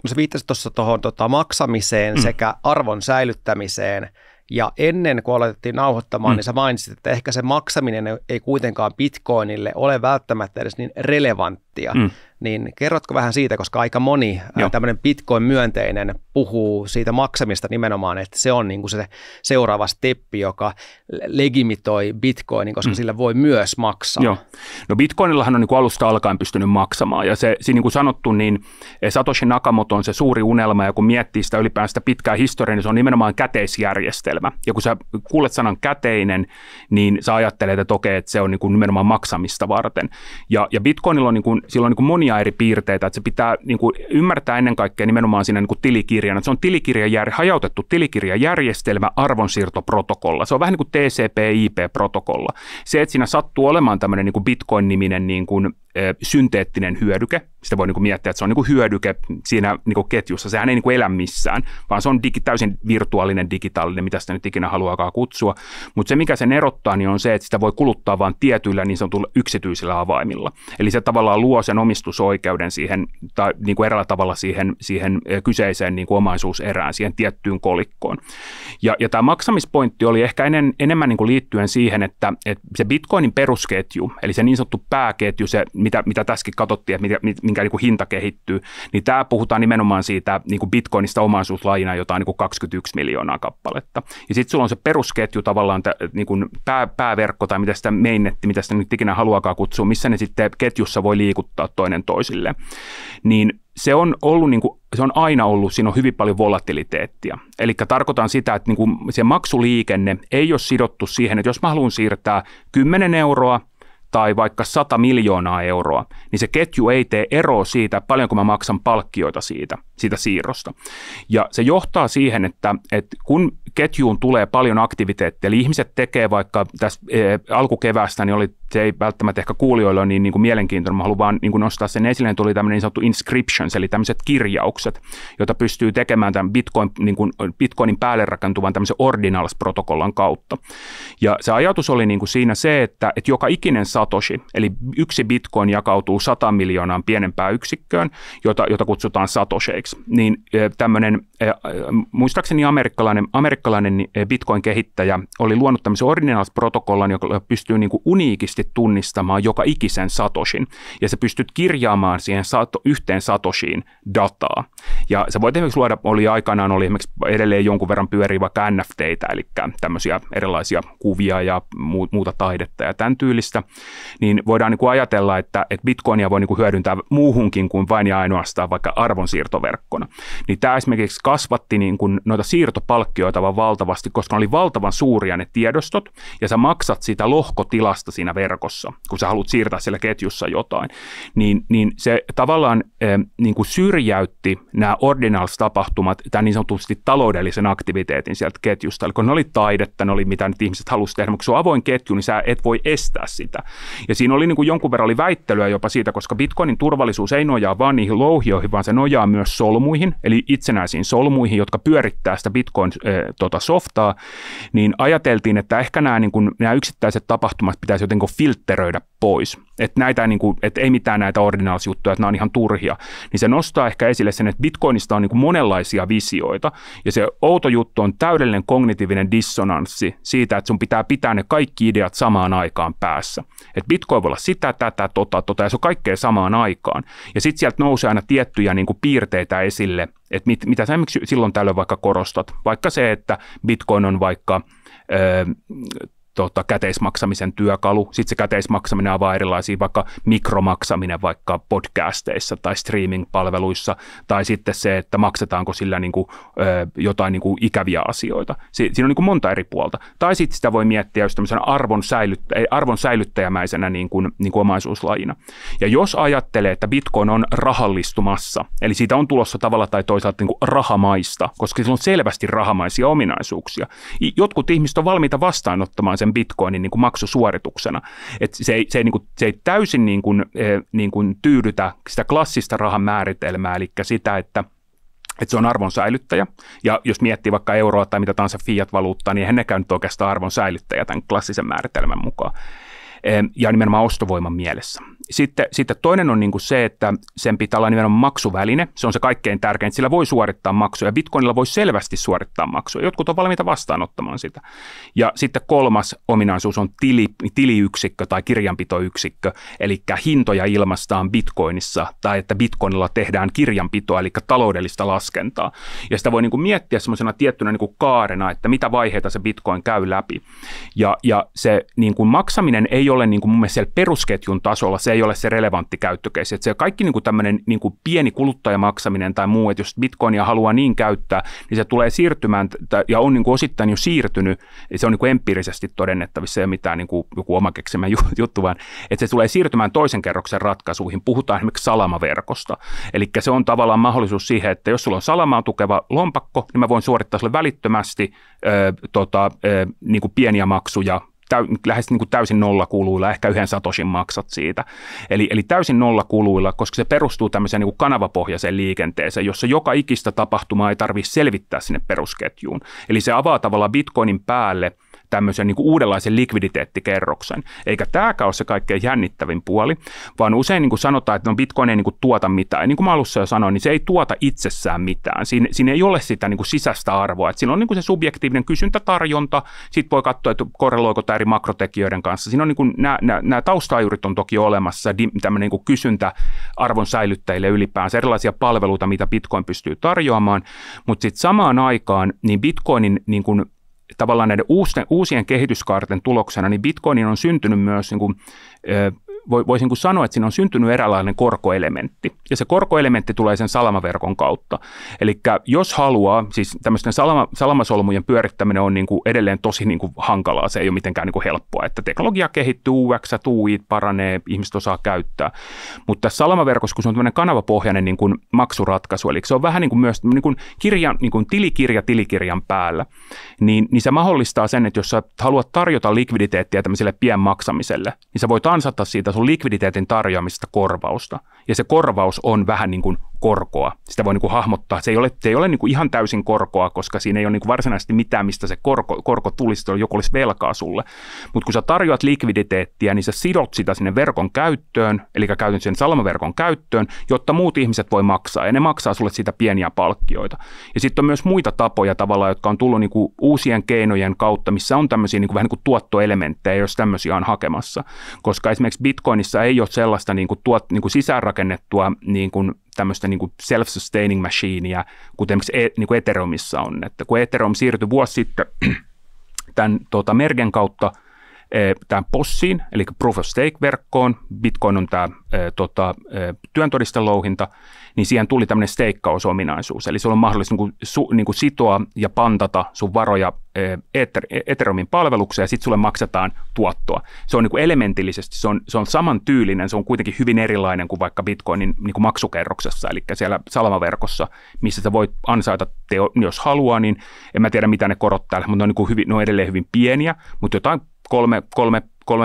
No sä viittasit tuossa tuohon maksamiseen sekä arvon säilyttämiseen. Ja ennen kuin aloitettiin nauhoittamaan, niin sä mainitsit, että ehkä se maksaminen ei kuitenkaan Bitcoinille ole välttämättä edes niin relevanttia. Niin kerrotko vähän siitä, koska aika moni tämmöinen Bitcoin-myönteinen puhuu siitä maksamista nimenomaan, että se on niin kuin se seuraava steppi, joka legimitoi Bitcoinin, koska sillä voi myös maksaa. Joo. No Bitcoinillahan on niin kuin alusta alkaen pystynyt maksamaan ja se niin kuin sanottu, niin Satoshi Nakamoto on se suuri unelma ja kun miettii sitä ylipäänsä pitkää historiaa, niin se on nimenomaan käteisjärjestelmä. järjestelmä. Ja kun sä kuulet sanan käteinen, niin sä ajattelet, että okei, että se on niin kuin nimenomaan maksamista varten. Ja Bitcoinilla on, niin kuin, sillä on niin kuin monia eri piirteitä, että se pitää niin kuin ymmärtää ennen kaikkea nimenomaan siinä niin kuin tilikirjana. Se on hajautettu tilikirjajärjestelmä arvonsiirtoprotokolla. Se on vähän niin kuin TCP/IP-protokolla. Se, että siinä sattuu olemaan tämmöinen niin kuin Bitcoin-niminen niin kuin synteettinen hyödyke. Sitä voi niin kuin miettiä, että se on niin kuin hyödyke siinä niin kuin ketjussa. Sehän ei niin kuin elä missään, vaan se on täysin virtuaalinen, digitaalinen, mitä sitä nyt ikinä haluaakaan kutsua. Mutta se, mikä sen erottaa, niin on se, että sitä voi kuluttaa vain tietyillä niin sanotuilla yksityisillä avaimilla. Eli se tavallaan luo sen omistusoikeuden siihen, tai niin kuin eräällä tavalla siihen kyseiseen niin kuin omaisuuserään, siihen tiettyyn kolikkoon. Ja tämä maksamispointti oli ehkä enemmän niin kuin liittyen siihen, että se Bitcoinin perusketju, eli se niin sanottu pääketju, se mitä tässäkin katsottiin, että minkä niin kuin hinta kehittyy, niin tämä puhutaan nimenomaan siitä niin kuin Bitcoinista omaisuuslajina jotain niin kuin 21 miljoonaa kappaletta. Ja sitten sulla on se perusketju tavallaan niin kuin pääverkko tai mitä sitä mainnetti, mitä sitä nyt ikinä haluakaan kutsua, missä ne sitten ketjussa voi liikuttaa toinen toisille. Niin se on ollut niin kuin, se on aina ollut, siinä on hyvin paljon volatiliteettia. Eli tarkoitan sitä, että niin kuin se maksuliikenne ei ole sidottu siihen, että jos mä haluan siirtää 10 euroa, tai vaikka 100 miljoonaa euroa, niin se ketju ei tee eroa siitä, paljonko mä maksan palkkioita siitä siirrosta. Ja se johtaa siihen, että kun ketjuun tulee paljon aktiviteettia, eli ihmiset tekee vaikka tässä alkukeväästä, niin se ei välttämättä ehkä kuulijoille ole niin kuin mielenkiintoinen, mä haluan vaan niin kuin nostaa sen esille, niin tuli tämmöinen niin sanottu inscriptions, eli tämmöiset kirjaukset, joita pystyy tekemään tämän Bitcoinin päälle rakentuvan tämmöisen ordinals-protokollan kautta. Ja se ajatus oli niin kuin siinä se, että joka ikinen satoshi, eli yksi Bitcoin jakautuu 100 miljoonaan pienempään yksikköön, jota kutsutaan satosheiksi, niin tämmöinen, muistaakseni amerikkalainen Bitcoin-kehittäjä oli luonut tämmöisen ordinals-protokollan, joka pystyy niin kuin uniikisti tunnistamaan joka ikisen satoshin, ja se pystyt kirjaamaan siihen yhteen satoshiin dataa. Ja se voi esimerkiksi luoda, aikanaan esimerkiksi edelleen jonkun verran pyörii vaikka NFTitä, eli tämmöisiä erilaisia kuvia ja muuta taidetta ja tämän tyylistä, niin voidaan niin kuin ajatella, että Bitcoinia voi niin kuin hyödyntää muuhunkin kuin vain ja ainoastaan vaikka arvonsiirtoverkkona. Niin tämä esimerkiksi kasvatti niin kuin noita siirtopalkkioita vaan valtavasti, koska ne oli valtavan suuria ne tiedostot, ja sä maksat sitä lohkotilasta siinä verkossa, kun sä haluat siirtää siellä ketjussa jotain, niin se tavallaan niin kuin syrjäytti nämä ordinals-tapahtumat, tämän niin sanotusti taloudellisen aktiviteetin sieltä ketjusta, eli kun ne oli taidetta, ne oli mitä nyt ihmiset halusivat tehdä, mutta kun se on avoin ketju, niin sä et voi estää sitä. Ja siinä oli niin kuin jonkun verran oli väittelyä jopa siitä, koska Bitcoinin turvallisuus ei nojaa vaan niihin louhioihin, vaan se nojaa myös solmuihin, eli itsenäisiin solmuihin, jotka pyörittää sitä Bitcoin-softaa, niin ajateltiin, että ehkä nämä yksittäiset tapahtumat pitäisi jotenkin filtteröidä pois. Että ei mitään näitä ordinals-juttuja, että nämä on ihan turhia. Niin se nostaa ehkä esille sen, että Bitcoinista on niin kuin monenlaisia visioita, ja se outo juttu on täydellinen kognitiivinen dissonanssi siitä, että sun pitää pitää ne kaikki ideat samaan aikaan päässä. Että Bitcoin voi olla sitä, tätä, ja se on kaikkea samaan aikaan. Ja sitten sieltä nousee aina tiettyjä niin kuin piirteitä esille, että mitä sä esimerkiksi silloin tällöin vaikka korostat. Vaikka se, että Bitcoin on vaikka käteismaksamisen työkalu. Sitten se käteismaksaminen avaa erilaisia, vaikka mikromaksaminen vaikka podcasteissa tai streaming-palveluissa, tai sitten se, että maksetaanko sillä niin kuin, jotain niin kuin ikäviä asioita. Siinä on niin kuin monta eri puolta. Tai sitten sitä voi miettiä just tämmöisenä arvon säilyttäjämäisenä niin kuin omaisuuslajina. Ja jos ajattelee, että Bitcoin on rahallistumassa, eli siitä on tulossa tavalla tai toisaalta niin kuin rahamaista, koska sillä on selvästi rahamaisia ominaisuuksia. Jotkut ihmiset on valmiita vastaanottamaan sen Bitcoinin niin kuin maksusuorituksena. Et se ei täysin niin kuin tyydytä sitä klassista rahan määritelmää, eli sitä, että se on arvon säilyttäjä. Ja jos miettii vaikka euroa tai mitä tahansa fiat-valuuttaa, niin eihän nekään nyt oikeastaan arvon säilyttäjä tämän klassisen määritelmän mukaan. Ja nimenomaan ostovoiman mielessä. Sitten toinen on niin kuin se, että sen pitää olla nimenomaan maksuväline. Se on se kaikkein tärkein, että sillä voi suorittaa maksuja. Bitcoinilla voi selvästi suorittaa maksuja. Jotkut on valmiita vastaanottamaan sitä. Ja sitten kolmas ominaisuus on tiliyksikkö tai kirjanpitoyksikkö, eli hintoja ilmaistaan Bitcoinissa, tai että Bitcoinilla tehdään kirjanpitoa, eli taloudellista laskentaa. Ja sitä voi niin kuin miettiä semmoisena tiettynä niin kuin kaarena, että mitä vaiheita se Bitcoin käy läpi. Ja se niin kuin maksaminen ei ole niin kuin mun mielestä siellä perusketjun tasolla, se ei ei ole se relevantti käyttökeissi. Että se kaikki niin kuin tämmöinen niin kuin pieni kuluttajamaksaminen tai muu, että jos bitcoinia haluaa niin käyttää, niin se tulee siirtymään ja on niin kuin osittain jo siirtynyt, ja se on niin kuin empiirisesti todennettavissa, ei ole mitään niin kuin joku oma keksimä juttu, vaan että se tulee siirtymään toisen kerroksen ratkaisuihin. Puhutaan esimerkiksi salamaverkosta. Eli se on tavallaan mahdollisuus siihen, että jos sulla on salamaa tukeva lompakko, niin mä voin suorittaa sulle välittömästi niin kuin pieniä maksuja, lähes niin kuin täysin nollakuluilla, ehkä 1 satoshin maksat siitä. Eli täysin nollakuluilla, koska se perustuu tämmöiseen niin kuin kanavapohjaiseen liikenteeseen, jossa joka ikistä tapahtumaa ei tarvitse selvittää sinne perusketjuun. Eli se avaa tavallaan Bitcoinin päälle tämmöisen niin kuin uudenlaisen likviditeettikerroksen. Eikä tämäkään ole se kaikkein jännittävin puoli, vaan usein niin kuin sanotaan, että Bitcoin ei niin kuin tuota mitään. Ja niin kuin mä alussa jo sanoin, niin se ei tuota itsessään mitään. Siinä ei ole sitä niin kuin sisäistä arvoa. Että siinä on niin kuin se subjektiivinen kysyntätarjonta, sitten voi katsoa, että korreloiko tämä eri makrotekijöiden kanssa. Siinä on niin kuin nämä taustaajurit on toki olemassa, tämmöinen niin kuin kysyntä arvon säilyttäjille ylipäänsä, erilaisia palveluita, mitä Bitcoin pystyy tarjoamaan, mutta sitten samaan aikaan niin Bitcoinin niin kuin tavallaan näiden uusien kehityskaarten tuloksena, niin Bitcoinin on syntynyt myös, niin kuin, voisin kuin sanoa, että siinä on syntynyt eräänlainen korkoelementti, ja se korkoelementti tulee sen salamaverkon kautta. Eli jos haluaa, siis tämmöisten salamasolmujen pyörittäminen on niin kuin edelleen tosi niin kuin hankalaa, se ei ole mitenkään niin kuin helppoa, että teknologia kehittyy, UX, UIt paranee, ihmiset osaa käyttää, mutta tässä salamaverkossa, kun se on tämmöinen kanavapohjainen niin kuin maksuratkaisu, eli se on vähän niin kuin myös niin kuin niin kuin tilikirjan päällä, niin se mahdollistaa sen, että jos sä haluat tarjota likviditeettiä tämmöiselle pienmaksamiselle, niin sä voit ansata siitä sun likviditeetin tarjoamisesta korvausta. Ja se korvaus on vähän niin kuin korkoa. Sitä voi niin kuin hahmottaa. Se ei ole niin kuin ihan täysin korkoa, koska siinä ei ole niin kuin varsinaisesti mitään, mistä se korko tulisi, joku olisi velkaa sulle. Mutta kun sä tarjoat likviditeettiä, niin sä sidot sitä sinne verkon käyttöön, eli käytän sen salamaverkon käyttöön, jotta muut ihmiset voi maksaa. Ja ne maksaa sulle siitä pieniä palkkioita. Ja sitten on myös muita tapoja tavallaan, jotka on tullut niin kuin uusien keinojen kautta, missä on tämmöisiä niin kuin vähän niin kuin tuottoelementtejä, jos tämmöisiä on hakemassa. Koska esimerkiksi Bitcoinissa ei ole sellaista niin kuin sisäänrakennettua niin kuin tämmöistä niin kuin self-sustaining machinea, kuten esimerkiksi niin kuin Ethereumissa on. Että kun Ethereum siirtyi vuosi sitten tämän Mergen kautta tämän POSsiin, eli Proof of Stake-verkkoon, Bitcoin on tämä työntodistelouhinta, niin siihen tuli tämmöinen steikkausominaisuus, eli sulla on mahdollista niin kuin sitoa ja pantata sun varoja Ethereumin palvelukseen, ja sitten sulle maksetaan tuottoa. Se on niin kuin elementillisesti, se on samantyylinen, se on kuitenkin hyvin erilainen kuin vaikka Bitcoinin niin kuin maksukerroksessa, eli siellä salamaverkossa, missä sä voit ansaita, jos haluaa, niin en mä tiedä mitä ne korot täällä, mutta ne on edelleen hyvin pieniä, mutta jotain 3,6, 3,7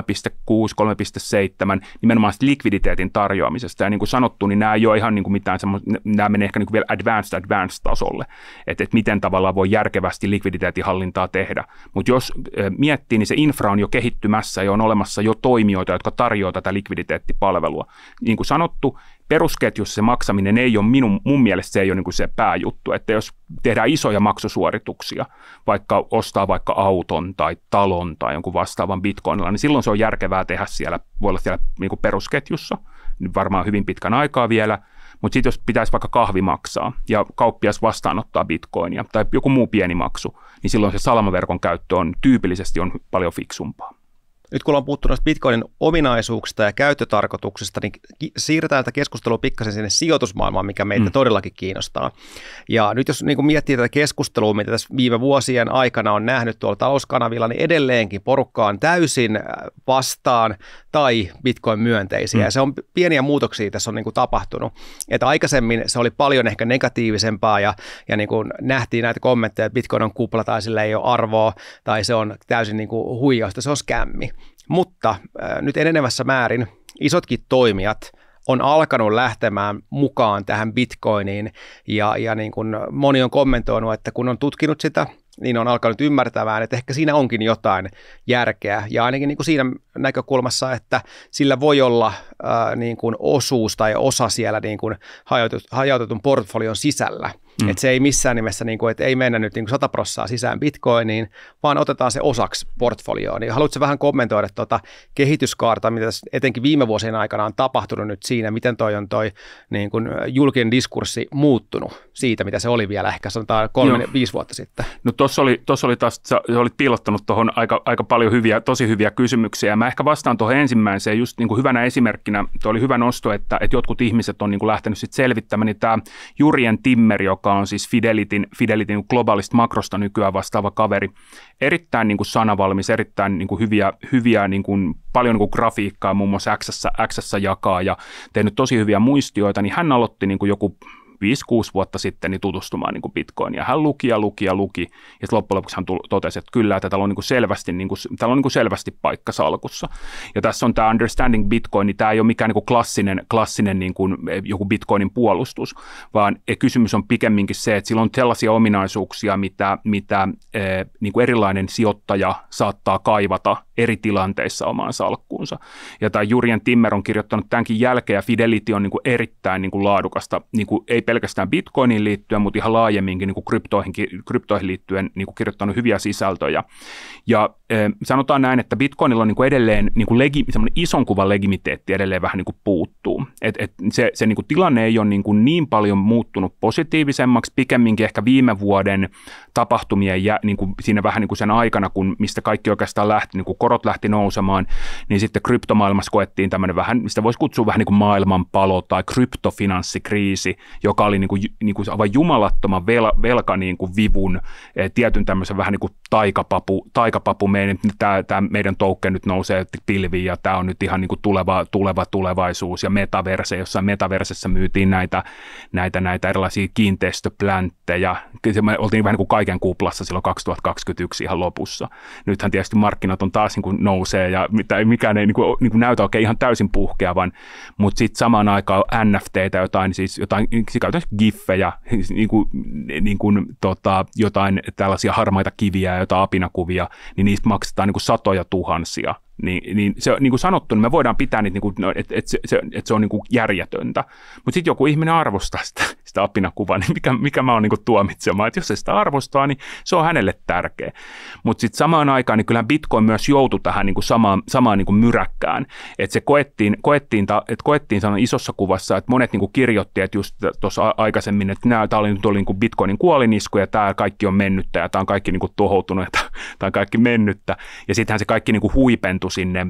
nimenomaan likviditeetin tarjoamisesta. Ja niin kuin sanottu, niin nämä ei ole ihan niin kuin mitään semmoista, nämä menee ehkä niin kuin vielä advanced tasolle, että miten tavallaan voi järkevästi likviditeetin hallintaa tehdä. Mutta jos miettii, niin se infra on jo kehittymässä ja on olemassa jo toimijoita, jotka tarjoavat tätä likviditeettipalvelua. Niin kuin sanottu, perusketjussa se maksaminen ei ole mun mielestä se ei ole niin kuin se pääjuttu, että jos tehdään isoja maksusuorituksia, vaikka ostaa vaikka auton tai talon tai jonkun vastaavan bitcoinilla, niin silloin se on järkevää tehdä siellä, voi olla siellä niin kuin perusketjussa, varmaan hyvin pitkän aikaa vielä, mutta sitten jos pitäisi vaikka kahvi maksaa ja kauppias vastaanottaa bitcoinia tai joku muu pieni maksu, niin silloin se salamaverkon käyttö on tyypillisesti paljon fiksumpaa. Nyt kun ollaan puhuttu näistä Bitcoinin ominaisuuksista ja käyttötarkoituksista, niin siirretään tätä keskustelua pikkasen sinne sijoitusmaailmaan, mikä meitä todellakin kiinnostaa. Ja nyt jos niin kuin miettii tätä keskustelua, mitä tässä viime vuosien aikana on nähnyt tuolla talouskanavilla, niin edelleenkin porukka on täysin vastaan tai Bitcoin-myönteisiä. Ja se on pieniä muutoksia tässä on niin kuin tapahtunut. Että aikaisemmin se oli paljon ehkä negatiivisempaa ja niin kuin nähtiin näitä kommentteja, että Bitcoin on kupla tai sillä ei ole arvoa tai se on täysin niin kuin huijausta, se on skämmi. Mutta nyt enenevässä määrin isotkin toimijat on alkanut lähtemään mukaan tähän Bitcoiniin ja niin kuin moni on kommentoinut, että kun on tutkinut sitä, niin on alkanut ymmärtämään, että ehkä siinä onkin jotain järkeä ja ainakin niin kuin siinä näkökulmassa, että sillä voi olla niin kuin osuus tai osa siellä niin kuin hajautetun portfolion sisällä. Että se ei missään nimessä, niin kuin, että ei mennä nyt niin 100% sisään Bitcoiniin, vaan otetaan se osaksi portfolioon. Niin haluatko vähän kommentoida tuota kehityskaarta, mitä etenkin viime vuosien aikana on tapahtunut nyt siinä, miten toi niin kuin julkinen diskurssi muuttunut siitä, mitä se oli vielä ehkä sanotaan 3-5 vuotta sitten? No tuossa oli taas, sä olit piilottanut tuohon aika paljon tosi hyviä kysymyksiä. Mä ehkä vastaan tuohon ensimmäiseen just niin kuin hyvänä esimerkkinä, tuo oli hyvä nosto, että jotkut ihmiset on niin kuin lähtenyt sit selvittämään, niin tämä Jurjen Timmer, joka on siis Fidelityn globaalista makrosta nykyään vastaava kaveri, erittäin niin kuin sanavalmis, erittäin niin kuin hyviä niin kuin, paljon niin kuin grafiikkaa muun muassa X:ssä jakaa ja tehnyt tosi hyviä muistioita, niin hän aloitti niin kuin joku 5-6 vuotta sitten niin tutustumaan niin kuin Bitcoinia. Hän luki, ja sitten loppujen lopuksi hän totesi, että kyllä, että täällä on niin kuin selvästi paikka salkussa. Ja tässä on tämä Understanding Bitcoin, niin tämä ei ole mikään niin kuin klassinen niin kuin joku Bitcoinin puolustus, vaan kysymys on pikemminkin se, että sillä on sellaisia ominaisuuksia, mitä niin kuin erilainen sijoittaja saattaa kaivata eri tilanteissa omaan salkkuunsa. Ja tämä Jurjen Timmer on kirjoittanut tämänkin jälkeen, ja Fidelity on niin kuin erittäin niin kuin laadukasta, niin kuin ei pelkästään Bitcoiniin liittyen, mutta ihan laajemminkin niin kuin kryptoihin liittyen niin kuin kirjoittanut hyviä sisältöjä. Ja sanotaan näin, että Bitcoinilla on niin kuin edelleen niin kuin semmoinen ison kuvan legimiteetti edelleen vähän niin kuin puuttuu. Se niin kuin tilanne ei ole niin paljon muuttunut positiivisemmaksi, pikemminkin ehkä viime vuoden tapahtumien niin kuin siinä vähän niin kuin sen aikana, mistä kaikki oikeastaan lähti, niin kuin korot lähti nousemaan, niin sitten kryptomaailmassa koettiin tämmöinen vähän, mistä voisi kutsua vähän niin kuin maailmanpalo tai kryptofinanssikriisi, joka oli niin kuin aivan jumalattoman velka niin kuin vivun, tietyn tämmöisen vähän niin kuin taikapapu tämä meidän token nyt nousee pilviin ja tämä on nyt ihan niin kuin tuleva tulevaisuus ja metaverse, jossain metaversessä myytiin näitä erilaisia kiinteistöplänttejä. Me oltiin vähän niin kuin kaiken kuplassa silloin 2021 ihan lopussa. Nythän tietysti markkinat on taas niin kuin nousee ja mikään ei niin kuin näytä oikein ihan täysin puhkeavan, mutta sitten samaan aikaan NFTtä, jotain käytännössä giffejä, jotain tällaisia harmaita kiviä ja jotain apinakuvia, niin niistä maksetaan niin kuin satoja tuhansia. Niin se niin kuin sanottu, niin me voidaan pitää niitä, niin että se on niin kuin järjetöntä. Mutta sitten joku ihminen arvostaa sitä apinakuvaa, niin mikä mä oon niin kuin tuomitsemaan. Että jos se sitä arvostaa, niin se on hänelle tärkeä. Mutta sitten samaan aikaan, niin kyllähän Bitcoin myös joutui tähän niin kuin samaan niin kuin myräkkään. Että se koettiin sanon isossa kuvassa, että monet niin kuin kirjoitti, että just tuossa aikaisemmin, että tämä oli niin kuin Bitcoinin kuolinisku ja tämä kaikki on mennyttä ja tämä on kaikki niin kuin tuhoutunut ja tämä on kaikki mennyttä. Ja sittenhän se kaikki niin kuin huipentui sinne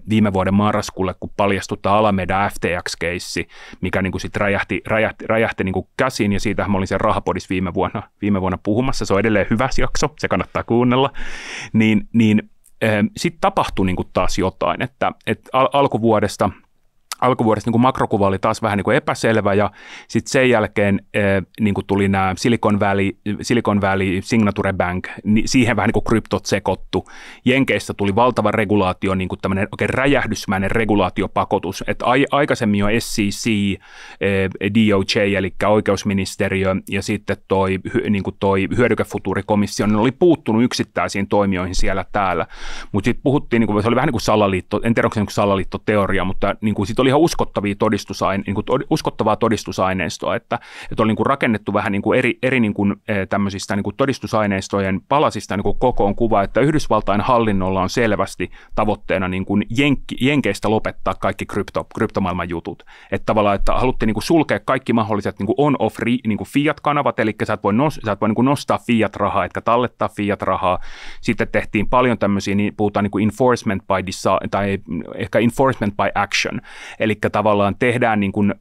viime vuoden marraskuulle, kun paljastui tämä Alameda FTX-keissi, mikä niin kuin sitten räjähti niin kuin käsiin, ja siitähän mä olin siellä Rahapodissa viime vuonna puhumassa, se on edelleen hyvä jakso, se kannattaa kuunnella, niin sitten tapahtui niin kuin taas jotain, että alkuvuodesta niin kuin makrokuva oli taas vähän niin kuin epäselvä, ja sitten sen jälkeen niin kuin tuli nämä Silicon Valley Signature Bank, niin siihen vähän niin kuin kryptot sekoittu. Jenkeissä tuli valtava regulaatio, niin kuin tämmöinen oikein räjähdysmäinen regulaatiopakotus, että aikaisemmin jo SEC, DOJ, eli oikeusministeriö, ja sitten toi hyödykefutuurikomissio, ne oli puuttunut yksittäisiin toimijoihin siellä täällä, mutta sitten puhuttiin, niin kuin, se oli vähän niin kuin salaliitto, en tiedä onko se niin kuin salaliittoteoria, mutta niin kuin sitten oli ihan uskottavaa todistusaineistoa, että oli niin kuin rakennettu vähän niin kuin eri niin kuin tämmöisistä niin kuin todistusaineistojen palasista niin kuin kokoon kuva, että Yhdysvaltain hallinnolla on selvästi tavoitteena niin kuin Jenkeistä lopettaa kaikki kryptomaailman jutut. Että tavallaan, että haluttiin niin kuin sulkea kaikki mahdolliset niin kuin on-off niin kuin fiat-kanavat, eli sä et voi niin kuin nostaa fiat-rahaa, etkä tallettaa fiat-rahaa. Sitten tehtiin paljon tämmöisiä, niin puhutaan niin kuin enforcement by design, tai ehkä enforcement by action. Eli tavallaan tehdään, niin kuin,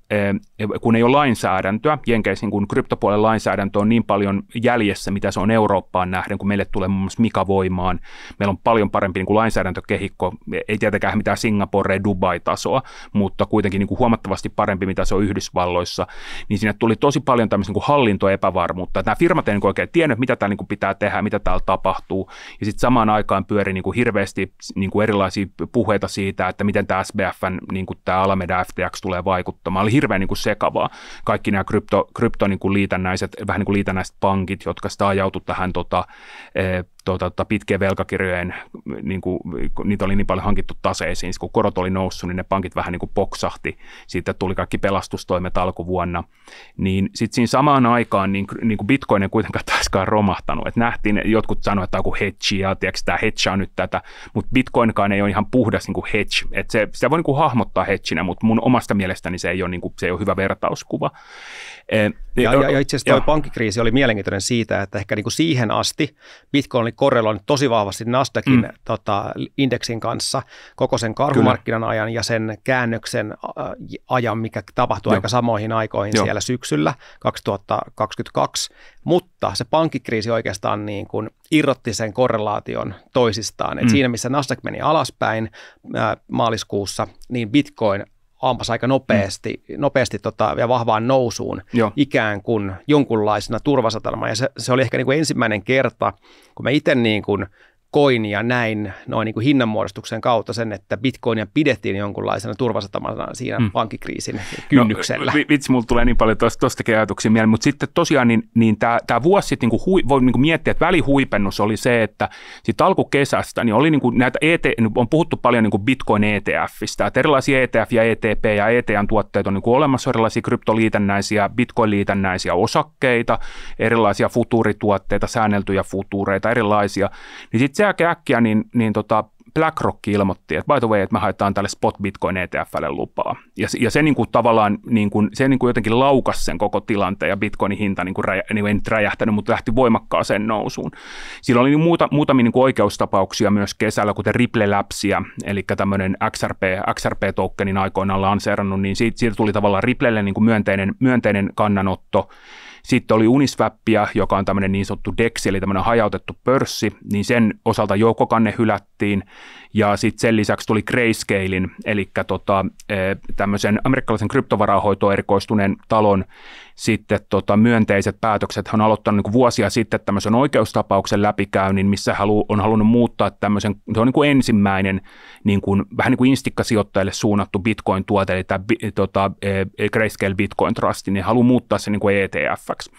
kun ei ole lainsäädäntöä, Jenkeissä niin kryptopuolen lainsäädäntö on niin paljon jäljessä, mitä se on Eurooppaan nähden, kun meille tulee muun muassa Mika voimaan. Meillä on paljon parempi niin kuin lainsäädäntökehikko, ei tietenkään mitään Singapore, Dubai-tasoa, mutta kuitenkin niin kuin huomattavasti parempi, mitä se on Yhdysvalloissa. Niin sinne tuli tosi paljon tämmöistä niin kuin hallintoepävarmuutta. Että nämä firmat ei niin kuin oikein tiennyt, mitä täällä niin kuin pitää tehdä, mitä täällä tapahtuu. Ja sitten samaan aikaan pyöri niin kuin hirveästi niin kuin erilaisia puheita siitä, että miten tämä SBFn niin kuin tämä Alameda FTX tulee vaikuttamaan. Oli hirveän niin kuin sekavaa. Kaikki nämä krypto niin kuin liitännäiset, vähän niin kuin liitännäiset pankit, jotka sitä ajautui tähän pitkien velkakirjojen, niin kuin, niitä oli niin paljon hankittu taseisiin, kun korot oli noussut, niin ne pankit vähän niin kuin poksahti. Sitten tuli kaikki pelastustoimet alkuvuonna. Niin sitten siinä samaan aikaan niin kuin Bitcoin ei kuitenkaan taaskaan romahtanut. Et nähtiin, jotkut sanoivat, että tämä on kuin hedge, ja tiedätkö, tämä hedge on nyt tätä, mutta Bitcoinkaan ei ole ihan puhdas niin kuin hedge. Et sitä voi niin kuin hahmottaa hedginä, mutta mun omasta mielestäni se ei ole, niin kuin, se ei ole hyvä vertauskuva. Ja itse asiassa tuo pankkikriisi oli mielenkiintoinen siitä, että ehkä niin kuin siihen asti Bitcoin oli korreloinut tosi vahvasti Nasdaqin indeksin kanssa koko sen karhumarkkinan ajan ja sen käännöksen ajan, mikä tapahtui aika samoihin aikoihin siellä syksyllä 2022, mutta se pankkikriisi oikeastaan niin kuin irrotti sen korrelaation toisistaan. Et siinä, missä Nasdaq meni alaspäin maaliskuussa, niin Bitcoin ampasi aika nopeasti ja vahvaan nousuun ikään kuin jonkunlaisena turvasatelma. Ja se oli ehkä niin kuin ensimmäinen kerta, kun mä itse niin kuin koin ja näin noin niin kuin hinnanmuodostuksen kautta sen, että Bitcoinia pidettiin jonkunlaisena turvasatamana siinä pankkikriisin kynnyksellä. No, vitsi, mulla tulee niin paljon tuostakin ajatuksia mieleen, mutta sitten tosiaan niin tämä vuosi sitten niin voi niin kuin miettiä, että välihuipennus oli se, että sitten alkukesästä niin oli niin kuin näitä on puhuttu paljon niin kuin Bitcoin ETFistä, että erilaisia ETF ja ETP ja ETN tuotteet on niin kuin olemassa, erilaisia kryptoliitännäisiä, Bitcoin-liitännäisiä osakkeita, erilaisia futuurituotteita, säänneltyjä futuureita, erilaisia, niin sitten se äkkiä BlackRock ilmoitti, että by the way, että me haetaan tälle spot Bitcoin ETF:lle lupaa. Ja se niin kuin tavallaan se niin kuin jotenkin laukasi sen koko tilanteen ja Bitcoinin hinta ei nyt räjähtänyt, mutta lähti voimakkaaseen nousuun. Siinä oli muutamia niin kuin oikeustapauksia myös kesällä, kuten Ripple Labsia, eli tämmöinen XRP-tokenin aikoinaan lanseerannut, niin siitä tuli tavallaan Ripplelle niin kuin myönteinen kannanotto. Sitten oli Uniswapia, joka on tämmöinen niin sanottu DEX, eli tämmöinen hajautettu pörssi, niin sen osalta joukkokanne hylättiin. Ja sitten sen lisäksi tuli Grayscalein, eli tämmöisen amerikkalaisen kryptovarahoitoon erikoistuneen talon sitten myönteiset päätökset. Hän on aloittanut niin kuin vuosia sitten tämmöisen oikeustapauksen läpikäynnin, missä on halunnut muuttaa tämmöisen, se on niin kuin ensimmäinen niin kuin, vähän niin kuin instikkasijoittajille suunnattu Bitcoin-tuote, eli tämä Grayscale Bitcoin Trust, niin haluaa muuttaa se niin kuin ETF:ksi.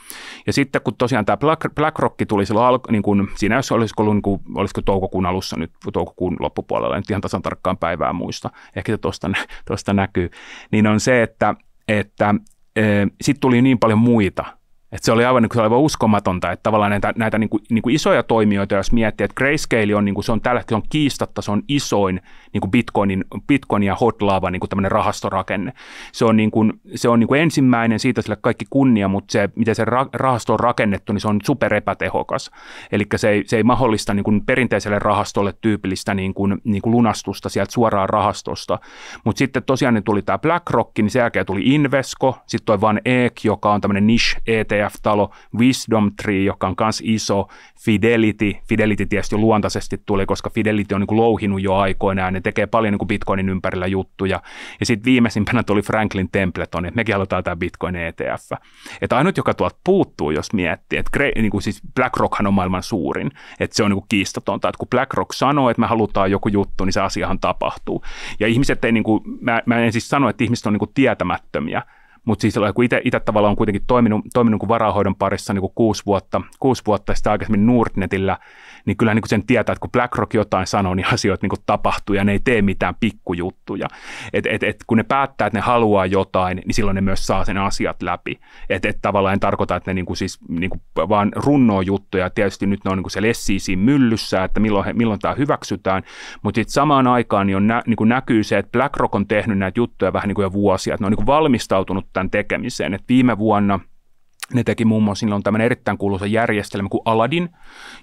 Ja sitten kun tosiaan tämä BlackRock tuli silloin, niin kuin, siinä jos olisiko ollut, niin kuin, olisiko toukokuun alussa nyt, toukokuun loppupuolella, nyt ihan tasan tarkkaan päivää muista, ehkä se tuosta näkyy, niin on se, että sitten tuli niin paljon muita, että se oli aivan uskomatonta, että tavallaan näitä niin kuin isoja toimijoita, jos miettii, että Grayscale on, niin kuin se on tällä hetkellä on kiistatta, se on isoin niin kuin Bitcoin ja hodlaava niin kuin tämmöinen rahastorakenne. Se on niin kuin ensimmäinen, siitä sille kaikki kunnia, mutta se, miten se rahasto on rakennettu, niin se on super epätehokas. Eli se ei mahdollista niin kuin perinteiselle rahastolle tyypillistä niin kuin lunastusta sieltä suoraan rahastosta. Mutta sitten tosiaan niin tuli tämä BlackRock, niin sen jälkeen tuli Invesco, sitten toi Van Eck, joka on tämmöinen niche ETF-talo, Wisdom Tree, joka on myös iso, Fidelity tietysti luontaisesti tuli, koska Fidelity on niin kuin louhinut jo aikoinaan, ne tekee paljon niin kuin Bitcoinin ympärillä juttuja. Ja sitten viimeisimpänä tuli Franklin Templeton, että mekin halutaan tämä Bitcoin ETF. Että ainut, joka tuolta puuttuu, jos miettii, että niin kuin siis BlackRockhan on maailman suurin, että se on niin kuin kiistatonta, että kun BlackRock sanoo, että me halutaan joku juttu, niin se asiahan tapahtuu. Ja ihmiset ei, niin kuin, mä en siis sano, että ihmiset on niin kuin tietämättömiä, mutta siis kun itse tavallaan on kuitenkin toiminut kuin varahoidon parissa niin kuin 6 vuotta sitten aikaisemmin Nordnetillä, niin kyllä niin kuin sen tietää, että kun BlackRock jotain sanoo, niin asioita niin kuin tapahtuu ja ne ei tee mitään pikkujuttuja. Kun ne päättää, että ne haluaa jotain, niin silloin ne myös saa sen asiat läpi. Tavallaan en tarkoita, että ne niin kuin siis, niin kuin vaan runnoo juttuja. Tietysti nyt ne on niin kuin siellä SEC-myllyssä, että milloin tämä hyväksytään, mutta sitten samaan aikaan niin kuin näkyy se, että BlackRock on tehnyt näitä juttuja vähän niin kuin jo vuosia, että ne on niin kuin valmistautunut tämän tekemiseen. Et viime vuonna ne teki muun muassa, niillä on tämmöinen erittäin kuuluisa järjestelmä kuin Aladdin,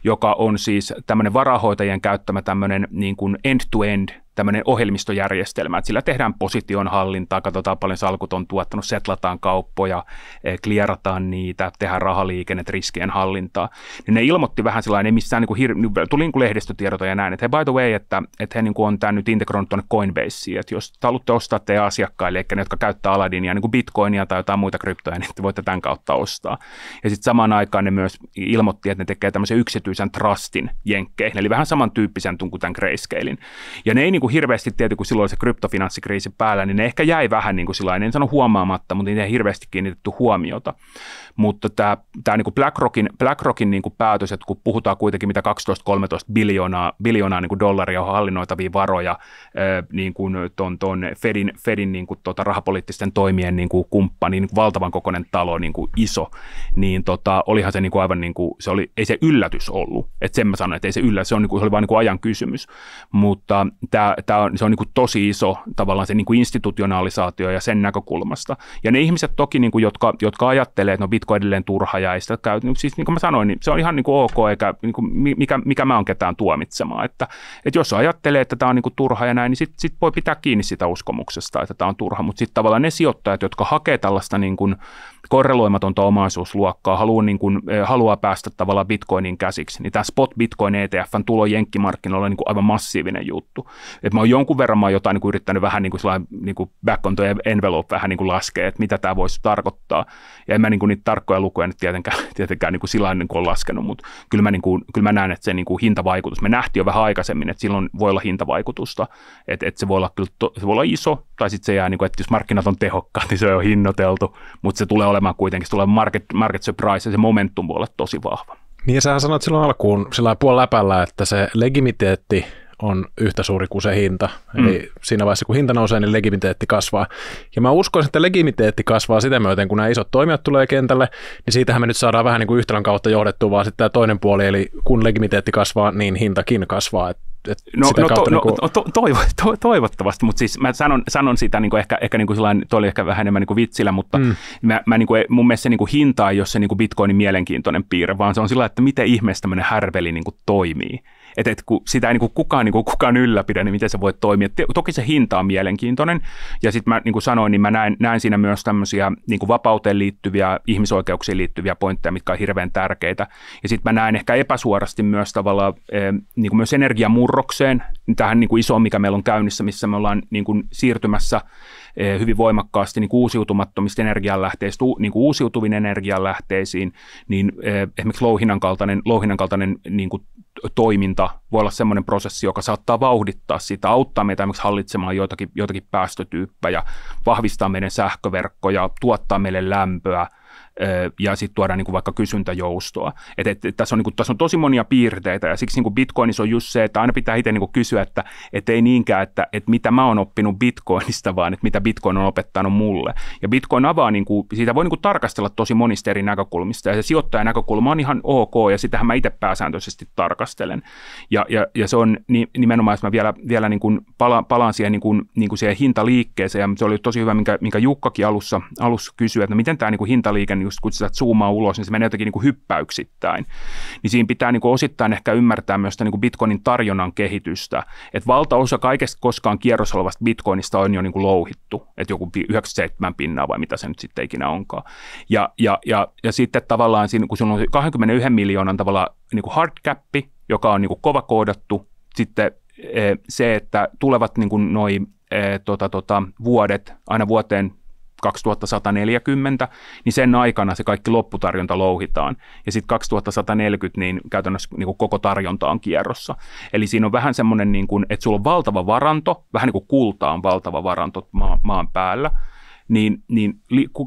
joka on siis tämmöinen varahoitajien käyttämä tämmöinen niin kuin end-to-end tämmöinen ohjelmistojärjestelmä, että sillä tehdään position hallintaa, katsotaan paljon salkut on tuottanut, setlataan kauppoja, klierataan niitä, tehdään rahaliikennet, riskien hallintaa. Niin ne ilmoitti vähän sellainen, missään tuli niin kuin lehdistötiedot ja näin, että hei by the way, että he niin kuin on tämän nyt integroinut tuonne Coinbaseen, että jos haluatte ostaa teidän asiakkaille, eli ne, jotka käyttää Aladinia, niin kuin Bitcoinia tai jotain muita kryptoja, niin te voitte tämän kautta ostaa. Ja sitten samaan aikaan ne myös ilmoitti, että ne tekee tämmöisen yksityisen trustin jenkkeihin, eli vähän samantyyppisen kuin tämän Grayscalein. Ja ne ei niin kuin hirveästi tietysti, kun silloin oli se kryptofinansikriisi päällä, niin ne ehkä jäi vähän niin kuin sillain, en sano huomaamatta, mutta niitä ei hirveästi kiinnitetty huomiota. Mutta tämä niin kuin BlackRockin niin kuin päätös, että kun puhutaan kuitenkin mitä 12-13 biljoonaa niin kuin dollaria on hallinnoitavia varoja niin kuin ton Fedin niin kuin rahapoliittisten toimien niin kuin kumppani, niin kuin valtavan kokoinen talo, niin kuin iso, niin olihan se niin kuin aivan niin kuin, ei se yllätys ollut, että sen mä sanon, että ei se yllätys, se on niin kuin, se oli vain niin kuin ajan kysymys, mutta se on niin kuin tosi iso tavallaan se niin kuin institutionalisaatio ja sen näkökulmasta. Ja ne ihmiset toki, niin kuin, jotka ajattelee, että no Bitcoin edelleen turha ja ei sitä käy, siis niin kuin mä sanoin, niin se on ihan niin kuin ok, eikä niin kuin, mikä mä oon ketään tuomitsemaan. Että jos ajattelee, että tämä on niin kuin turha ja näin, niin sit voi pitää kiinni sitä uskomuksesta, että tämä on turha. Mutta sitten tavallaan ne sijoittajat, jotka hakee tällaista niin kuin korreloimatonta omaisuusluokkaa, haluaa päästä tavallaan Bitcoinin käsiksi, niin tämä Spot Bitcoin ETF:n tulo jenkkimarkkinoilla on niin kuin aivan massiivinen juttu. Et mä oon jonkun verran jotain niin kuin yrittänyt vähän niin kuin back on the envelope vähän niin kuin laskea, että mitä tämä voisi tarkoittaa. Ja en mä niin kuin niitä tarkkoja lukuja nyt tietenkään niin kuin sillä niin kuin ole laskenut, mutta kyllä mä näen, että se niin kuin hintavaikutus, me nähtiin jo vähän aikaisemmin, että silloin voi olla hintavaikutusta, että se voi olla kyllä se voi olla iso, tai sitten se jää, niin kuin, että jos markkinat on tehokkaat, niin se on jo hinnoiteltu, mutta se tulee olemaan kuitenkin, se tulee market surprise ja se momentum voi olla tosi vahva. Niin ja sähän sanoit silloin alkuun sillä puolella läpällä, että se legitimiteetti on yhtä suuri kuin se hinta. Eli siinä vaiheessa, kun hinta nousee, niin legitimiteetti kasvaa. Ja mä uskon, että legitimiteetti kasvaa sitä myöten, kun nämä isot toimijat tulee kentälle, niin siitähän me nyt saadaan vähän niin kuin yhtälön kautta johdettua, vaan sitten tämä toinen puoli, eli kun legitimiteetti kasvaa, niin hintakin kasvaa. Toivottavasti, mutta siis mä sanon sitä niin kuin ehkä niin kuin sellainen, toi oli ehkä vähän enemmän niin kuin vitsillä, mutta mä niin kuin, mun mielestä se niin kuin hinta ei ole se niin kuin Bitcoinin mielenkiintoinen piirre, vaan se on sillä, että miten ihmeessä tämmöinen härveli niin kuin toimii. Että kun sitä ei niin kuin kukaan ylläpidä, niin miten se voi toimia. Toki se hinta on mielenkiintoinen, ja sitten mä niin kuin sanoin, niin mä näen siinä myös tämmöisiä niin kuin vapauteen liittyviä, ihmisoikeuksiin liittyviä pointteja, mitkä on hirveän tärkeitä. Ja sitten mä näen ehkä epäsuorasti myös tavallaan niin kuin myös energiamurrokseen, tähän niin kuin isoon, mikä meillä on käynnissä, missä me ollaan niin kuin siirtymässä hyvin voimakkaasti niin kuin uusiutumattomista energianlähteistä niin kuin uusiutuviin energianlähteisiin, niin esimerkiksi louhinnan kaltainen niin kuin toiminta voi olla semmoinen prosessi, joka saattaa vauhdittaa sitä, auttaa meitä esimerkiksi hallitsemaan joitakin päästötyyppejä, vahvistaa meidän sähköverkkoja, tuottaa meille lämpöä, ja sitten tuodaan niin kuin vaikka kysyntäjoustoa. Tässä on tosi monia piirteitä, ja siksi niin kuin Bitcoinissa on just se, että aina pitää itse niin kuin kysyä, että ei niinkään, että mitä mä oon oppinut Bitcoinista, vaan että mitä Bitcoin on opettanut mulle. Ja Bitcoin avaa, niin kuin, siitä voi niin kuin tarkastella tosi monista eri näkökulmista, ja se sijoittajan näkökulma on ihan ok, ja sitähän mä itse pääsääntöisesti tarkastelen. Ja se on nimenomaan, jos mä vielä niin kuin palaan siihen, niin kuin siihen hintaliikkeeseen, ja se oli tosi hyvä, minkä Jukkakin alussa kysyi, että miten tämä niin kuin hintaliike, just kun sitä zoomaa ulos, niin se menee jotenkin niin kuin hyppäyksittäin. Niin siinä pitää niin kuin osittain ehkä ymmärtää myös niin kuin Bitcoinin tarjonnan kehitystä. Että valtaosa kaikesta koskaan kierrossa olevasta Bitcoinista on jo niin kuin louhittu. Että joku 97% vai mitä se nyt sitten ikinä onkaan. Ja sitten tavallaan siinä, kun sulla on 21 miljoonan tavallaan niin kuin hard cappi, joka on niin kuin kova koodattu, sitten se, että tulevat niin kuin noi vuodet aina vuoteen 2140, niin sen aikana se kaikki lopputarjonta louhitaan. Ja sitten 2140, niin käytännössä niin kuin koko tarjonta on kierrossa. Eli siinä on vähän semmoinen, niin kuin, että sulla on valtava varanto, vähän niin kuin kultaa on valtava varanto maan päällä, niin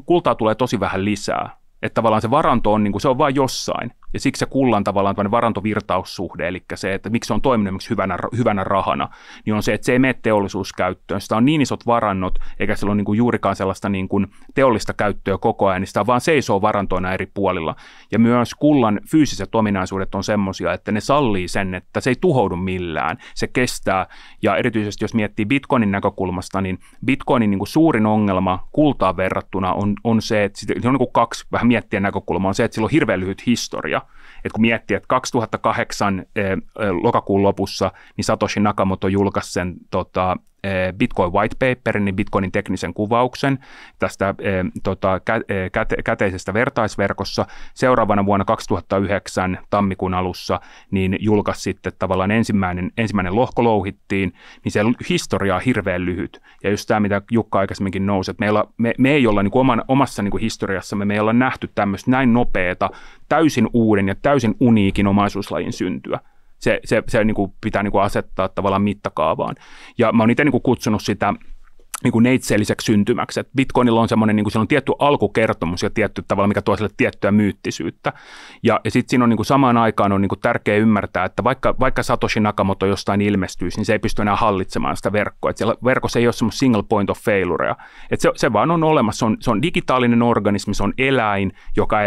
kultaa tulee tosi vähän lisää. Että tavallaan se varanto on, niin kuin, se on vain jossain. Ja siksi se kullan tavallaan varantovirtaussuhde, eli se, että miksi se on toiminut hyvänä rahana, niin on se, että se ei mene teollisuuskäyttöön. Sitä on niin isot varannot, eikä sillä ole niin kuin juurikaan sellaista niin kuin teollista käyttöä koko ajan, niin sitä vaan seisoo varantoina eri puolilla. Ja myös kullan fyysiset ominaisuudet on semmoisia, että ne sallii sen, että se ei tuhoudu millään, se kestää. Ja erityisesti jos miettii Bitcoinin näkökulmasta, niin Bitcoinin niin kuin suurin ongelma kultaan verrattuna on se, että se on niin kuin kaksi vähän miettiä näkökulmaa, on se, että sillä on hirveän lyhyt historia. Että kun miettii, että 2008 lokakuun lopussa niin Satoshi Nakamoto julkaisi sen Bitcoin white paperin, niin Bitcoinin teknisen kuvauksen tästä käteisestä vertaisverkossa. Seuraavana vuonna 2009 tammikuun alussa niin julkaisi sitten tavallaan ensimmäinen lohko louhittiin, niin se historia on hirveän lyhyt. Ja just tämä, mitä Jukka aikaisemminkin nousi, että me ei olla niin kuin omassa niin kuin historiassamme, me ei olla nähty tämmöistä näin nopeata, täysin uuden ja täysin uniikin omaisuuslajin syntyä. Se niin kuin pitää niin kuin asettaa tavallaan mittakaavaan. Ja mä oon itse niin kuin kutsunut sitä niin kuin neitseelliseksi syntymäksi. Et Bitcoinilla on semmoinen, niin kuin siellä on tietty alkukertomus ja tietty tavalla, mikä tuo sille tiettyä myyttisyyttä. Ja sitten siinä on niin kuin samaan aikaan on niin kuin tärkeää ymmärtää, että vaikka Satoshi Nakamoto jostain ilmestyisi, niin se ei pysty enää hallitsemaan sitä verkkoa. Et siellä verkossa ei ole semmoista single point of failurea. Et se vaan on olemassa. Se on digitaalinen organismi, se on eläin, joka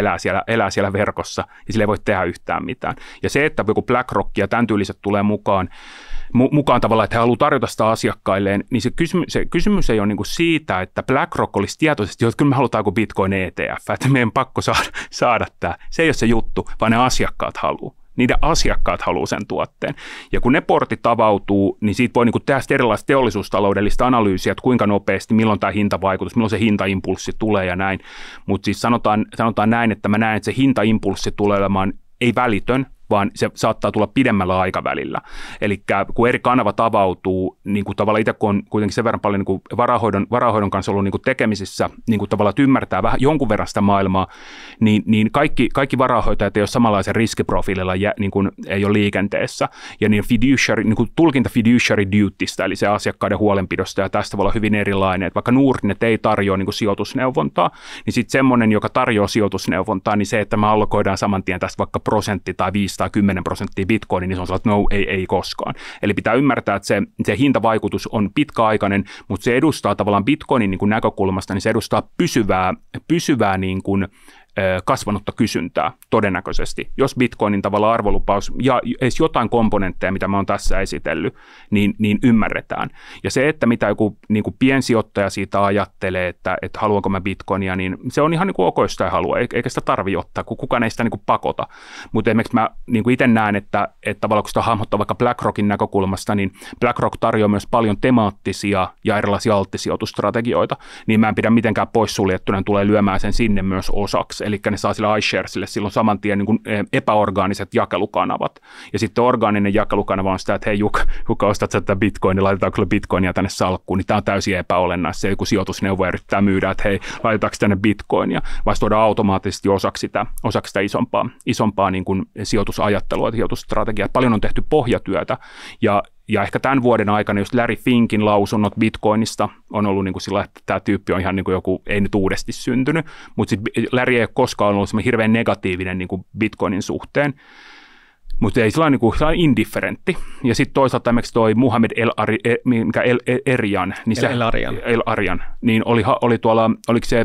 elää siellä verkossa ja sillä ei voi tehdä yhtään mitään. Ja se, että joku BlackRock ja tämän tyyliset tulee mukaan tavallaan, että he haluavat tarjota sitä asiakkailleen, niin se kysymys ei ole niin kuin siitä, että BlackRock olisi tietoisesti, että kyllä me halutaan joku Bitcoin ETF, että meidän pakko saada tämä. Se ei ole se juttu, vaan ne asiakkaat haluaa. Niiden asiakkaat haluaa sen tuotteen. Ja kun ne portit avautuu, niin siitä voi niin kuin tehdä erilaista teollisuustaloudellista analyysiä, että kuinka nopeasti, milloin tämä hintavaikutus, milloin se hintaimpulssi tulee ja näin. Mutta siis sanotaan näin, että mä näen, että se hintaimpulssi tulee olemaan ei välitön, vaan se saattaa tulla pidemmällä aikavälillä. Eli kun eri kanavat avautuu, niin kuin tavallaan itse kun on kuitenkin sen verran paljon niin kuin varahoidon kanssa ollut niin kuin tekemisissä, niin kuin tavallaan, että ymmärtää vähän jonkun verran sitä maailmaa, niin kaikki varahoitajat ei ole samanlaisen riskiprofiililla, niin kuin ei ole liikenteessä. Ja niin tulkinta fiduciary dutystä, eli se asiakkaiden huolenpidosta, ja tästä voi olla hyvin erilainen. Että vaikka Nordnet ei tarjoa niin kuin sijoitusneuvontaa, niin sitten semmoinen, joka tarjoaa sijoitusneuvontaa, niin se, että me allokoidaan saman tien tästä vaikka 1% tai 5 tai 10% bitcoinin, niin se on sellainen, että no, ei koskaan. Eli pitää ymmärtää, että se hintavaikutus on pitkäaikainen, mutta se edustaa tavallaan bitcoinin niin kuin näkökulmasta, niin se edustaa pysyvää niin kuin kasvanutta kysyntää todennäköisesti. Jos bitcoinin tavalla arvolupaus ja edes jotain komponentteja, mitä mä oon tässä esitellyt, niin ymmärretään. Ja se, että mitä joku niin kuin piensijoittaja siitä ajattelee, että haluanko mä bitcoinia, niin se on ihan niin kuin ok, jos sitä ei halua, eikä sitä tarvitse ottaa, kun kukaan ei sitä niin kuin pakota. Mutta esimerkiksi mä niin kuin itse näen, että tavallaan kun sitä hahmottaa vaikka BlackRockin näkökulmasta, niin BlackRock tarjoaa myös paljon temaattisia ja erilaisia alttisijoitusstrategioita, niin mä en pidä mitenkään poissuljettuna, tulee lyömään sen sinne myös osaksi. Eli ne saa sillä iSharesille silloin saman tien niin kuin epäorgaaniset jakelukanavat. Ja sitten orgaaninen jakelukanava on sitä, että hei Jukka, ostat sä tätä bitcoinia, laitetaan kyllä bitcoinia tänne salkkuun, niin tämä on täysin epäolennaista. Se joku sijoitusneuvo yrittää myydä, että hei, laitetaanko tänne bitcoinia, vai tuodaan automaattisesti osaksi sitä isompaa niin kuin sijoitusajattelua, sijoitusstrategiaa. Paljon on tehty pohjatyötä, ja ehkä tämän vuoden aikana just Larry Finkin lausunnot Bitcoinista on ollut niin kuin sillä, että tämä tyyppi on ihan niin kuin joku, ei nyt uudesti syntynyt, mutta Larry ei ole koskaan ollut semmoinen hirveän negatiivinen niin kuin Bitcoinin suhteen. Mutta ei sillä niin indifferentti. Ja sitten toisaalta esimerkiksi toi Muhammad El-Arian, niin El-Arian, niin oli tuolla, oliko se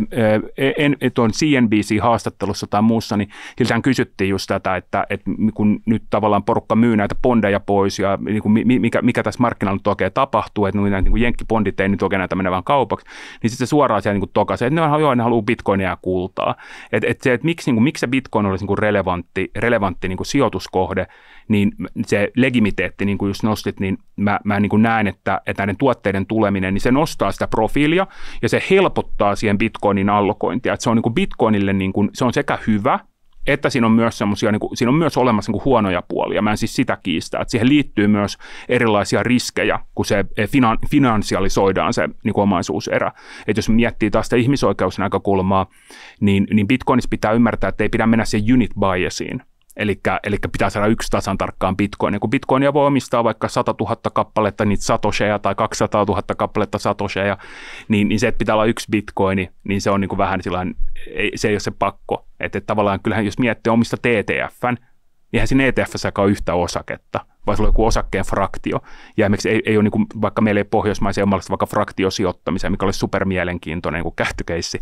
tuon CNBC-haastattelussa tai muussa, niin siltähän kysyttiin just tätä, että kun nyt tavallaan porukka myy näitä bondeja pois ja niin kuin mikä tässä markkinalla nyt oikein tapahtuu, että näitä niin jenkkibondit ei nyt oikein näitä mene vaan kaupaksi, niin sitten se suoraan siellä niin tokasi, että ne haluaa bitcoinia ja kultaa. Että miksi se bitcoin olisi niin relevantti niin sijoituskohde, niin se legimiteetti, niin kuin just nostit, niin mä niin kuin näen, että näiden tuotteiden tuleminen, niin se nostaa sitä profiilia ja se helpottaa siihen bitcoinin allokointia. Että se on niin kuin bitcoinille, niin kuin, se on sekä hyvä, että siinä on myös semmoisia, niin kuin, siinä on myös olemassa niin kuin huonoja puolia. Mä en siis sitä kiistä, että siihen liittyy myös erilaisia riskejä, kun se finansialisoidaan se niin kuin omaisuuserä. Että jos miettii taas sitä ihmisoikeusnäkökulmaa, niin bitcoinissa pitää ymmärtää, että ei pidä mennä siihen unit biasiin. Eli pitää saada yksi tasan tarkkaan bitcoinia. Kun bitcoinia voi omistaa vaikka 100 000 kappaletta niitä satosheja tai 200 000 kappaletta satosheja, niin se, että pitää olla yksi bitcoini, niin se on niin kuin vähän sillain, se ei ole se pakko. Että tavallaan kyllähän jos miettii omista TTF:n, niin eihän siinä ETF:ssä ole yhtä osaketta, vaan sulla on joku osakkeen fraktio. Ja esimerkiksi ei ole, niin kuin, vaikka meillä ei pohjoismaisia omalaista vaikka fraktiosijoittamisia, mikä olisi supermielenkiintoinen niin kuin käyttökeissi,